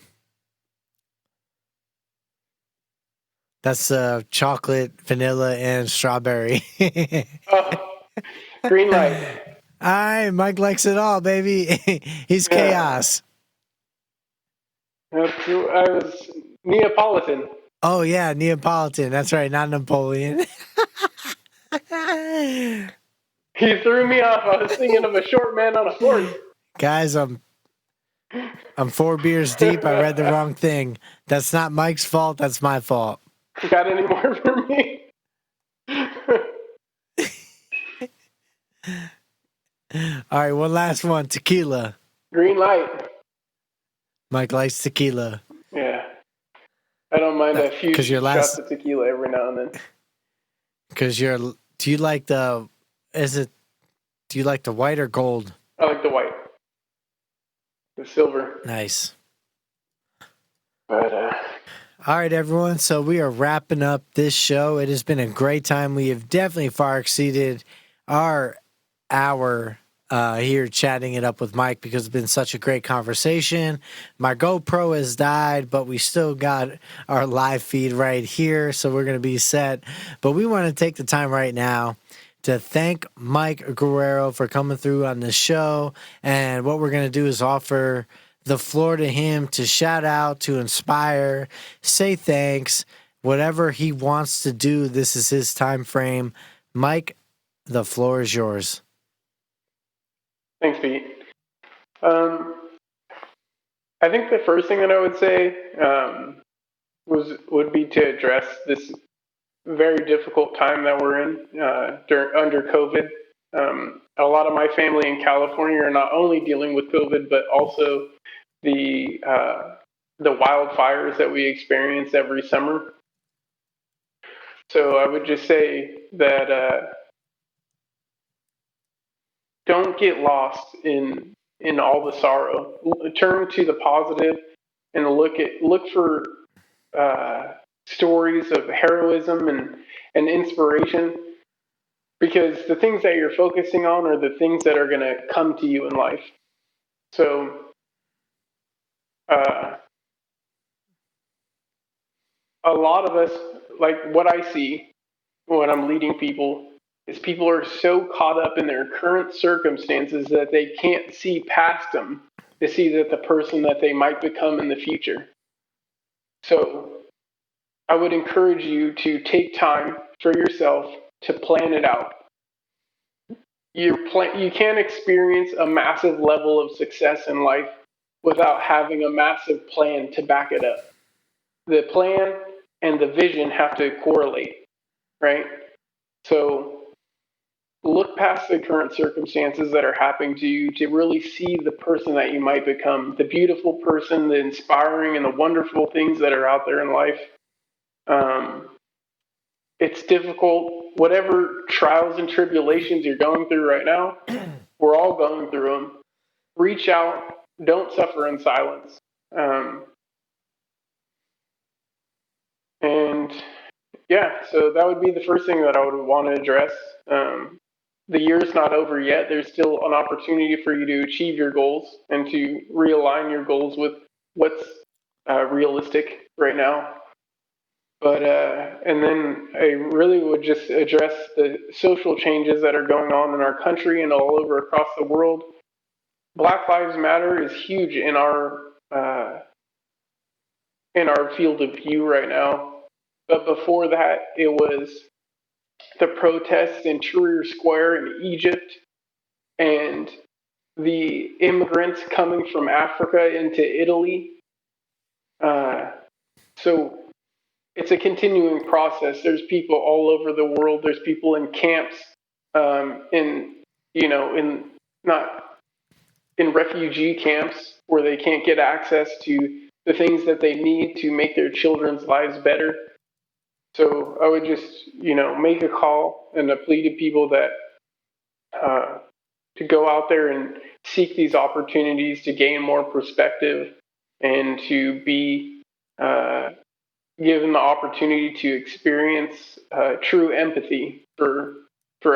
That's chocolate, vanilla, and strawberry. oh, green light. All right, Mike likes it all, baby. He's Yeah, chaos. I was Neapolitan. Oh yeah, Neapolitan. That's right, not Napoleon. He threw me off. I was thinking of a short man on a horse. Guys, I'm 4 beers deep. I read the wrong thing. That's not Mike's fault. That's my fault. Got any more for me? All right, one last one. Tequila. Green light. Mike likes tequila. Yeah, I don't mind a few Because your shots last, of tequila every now and then. because you're. Do you like the? Is it? Do you like the white or gold? I like the white, the silver. Nice. But All right, everyone. So we are wrapping up this show. It has been a great time. We have definitely far exceeded our hour here chatting it up with Mike because it's been such a great conversation. My GoPro has died, but we still got our live feed right here. So we're going to be set. But we want to take the time right now to thank Mike Guerrero for coming through on the show. And what we're going to do is offer the floor to him to shout out, to inspire, say thanks, whatever he wants to do. This is his time frame. Mike, the floor is yours. thanks, Pete. Um, I think the first thing that I would say would be to address this very difficult time that we're in under COVID. A lot of my family in California are not only dealing with COVID, but also the uh, the wildfires that we experience every summer. So I would just say that don't get lost in all the sorrow. Turn to the positive and look for stories of heroism and inspiration, because the things that you're focusing on are the things that are going to come to you in life. So a lot of us, like what I see when I'm leading people, is people are so caught up in their current circumstances that they can't see past them to see that the person that they might become in the future. So I would encourage you to take time for yourself to plan it out. You can't experience a massive level of success in life without having a massive plan to back it up. The plan and the vision have to correlate, right? So look past the current circumstances that are happening to you to really see the person that you might become, the beautiful person, the inspiring and the wonderful things that are out there in life. It's difficult. Whatever trials and tribulations you're going through right now, we're all going through them. Reach out. Don't suffer in silence. And yeah, so that would be the first thing that I would want to address. The year's not over yet. There's still an opportunity for you to achieve your goals and to realign your goals with what's realistic right now. But and then I really would just address the social changes that are going on in our country and all over across the world. Black Lives Matter is huge in our field of view right now. But before that, it was the protests in Tahrir Square in Egypt and the immigrants coming from Africa into Italy. So it's a continuing process. There's people all over the world. There's people in camps, in not in refugee camps where they can't get access to the things that they need to make their children's lives better. So I would just, make a call and a plea to people that to go out there and seek these opportunities to gain more perspective and to be given the opportunity to experience true empathy for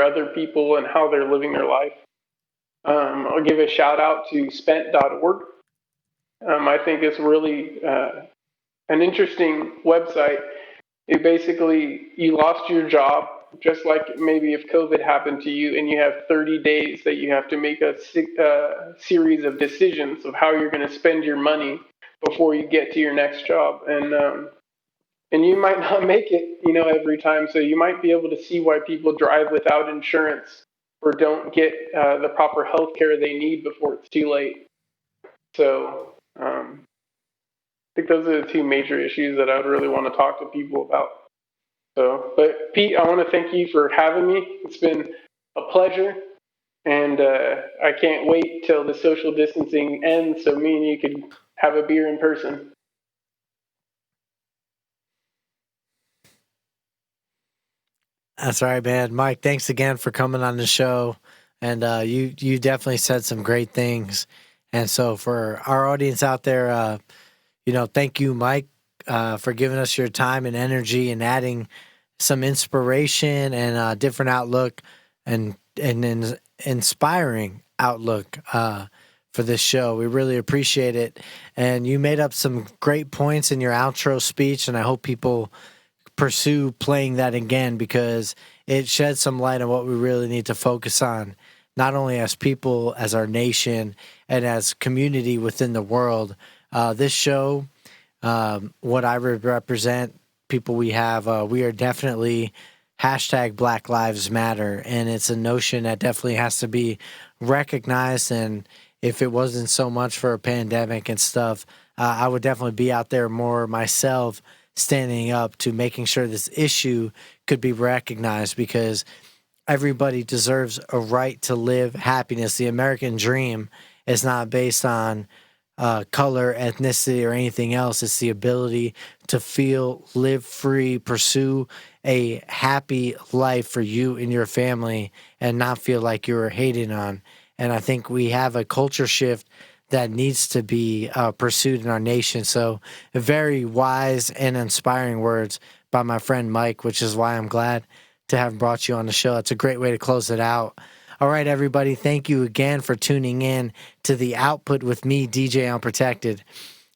other people and how they're living their life. I'll give a shout out to spent.org. I think it's really an interesting website. It basically, you lost your job, just like maybe if COVID happened to you, and you have 30 days that you have to make a series of decisions of how you're going to spend your money before you get to your next job. And you might not make it, every time. So you might be able to see why people drive without insurance or don't get the proper health care they need before it's too late. So I think those are the two major issues that I would really want to talk to people about. So, but Pete, I want to thank you for having me. It's been a pleasure. And I can't wait till the social distancing ends so me and you could have a beer in person. That's all right, man. Mike, thanks again for coming on the show. And you definitely said some great things. And so for our audience out there, thank you, Mike, for giving us your time and energy and adding some inspiration and a different outlook and inspiring outlook for this show. We really appreciate it. And you made up some great points in your outro speech, and I hope people pursue playing that again because it sheds some light on what we really need to focus on, not only as people, as our nation, and as community within the world. This show, what I represent, people we have, we are definitely hashtag Black Lives Matter, and it's a notion that definitely has to be recognized. And if it wasn't so much for a pandemic and stuff, I would definitely be out there more myself, standing up to making sure this issue could be recognized, because everybody deserves a right to live happiness. The American dream is not based on color, ethnicity, or anything else. It's the ability to feel, live free, pursue a happy life for you and your family, and not feel like you're hated on. And I think we have a culture shift that needs to be pursued in our nation. So very wise and inspiring words by my friend Mike, which is why I'm glad to have brought you on the show. It's a great way to close it out. All right, everybody, thank you again for tuning in to the Output with me, DJ Unprotected.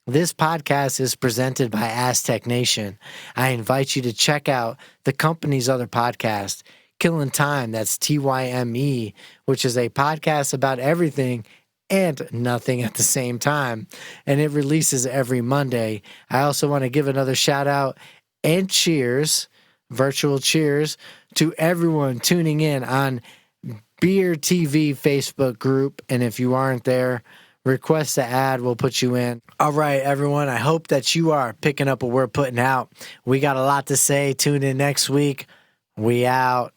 This podcast is presented by Aztec Nation. I invite you to check out the company's other podcast, Killing Time, that's TYME, which is a podcast about everything and nothing at the same time. And it releases every Monday. I also want to give another shout out and cheers, virtual cheers, to everyone tuning in on Beer TV Facebook group. And if you aren't there, request to add, we'll put you in. All right, everyone. I hope that you are picking up what we're putting out. We got a lot to say. Tune in next week. We out.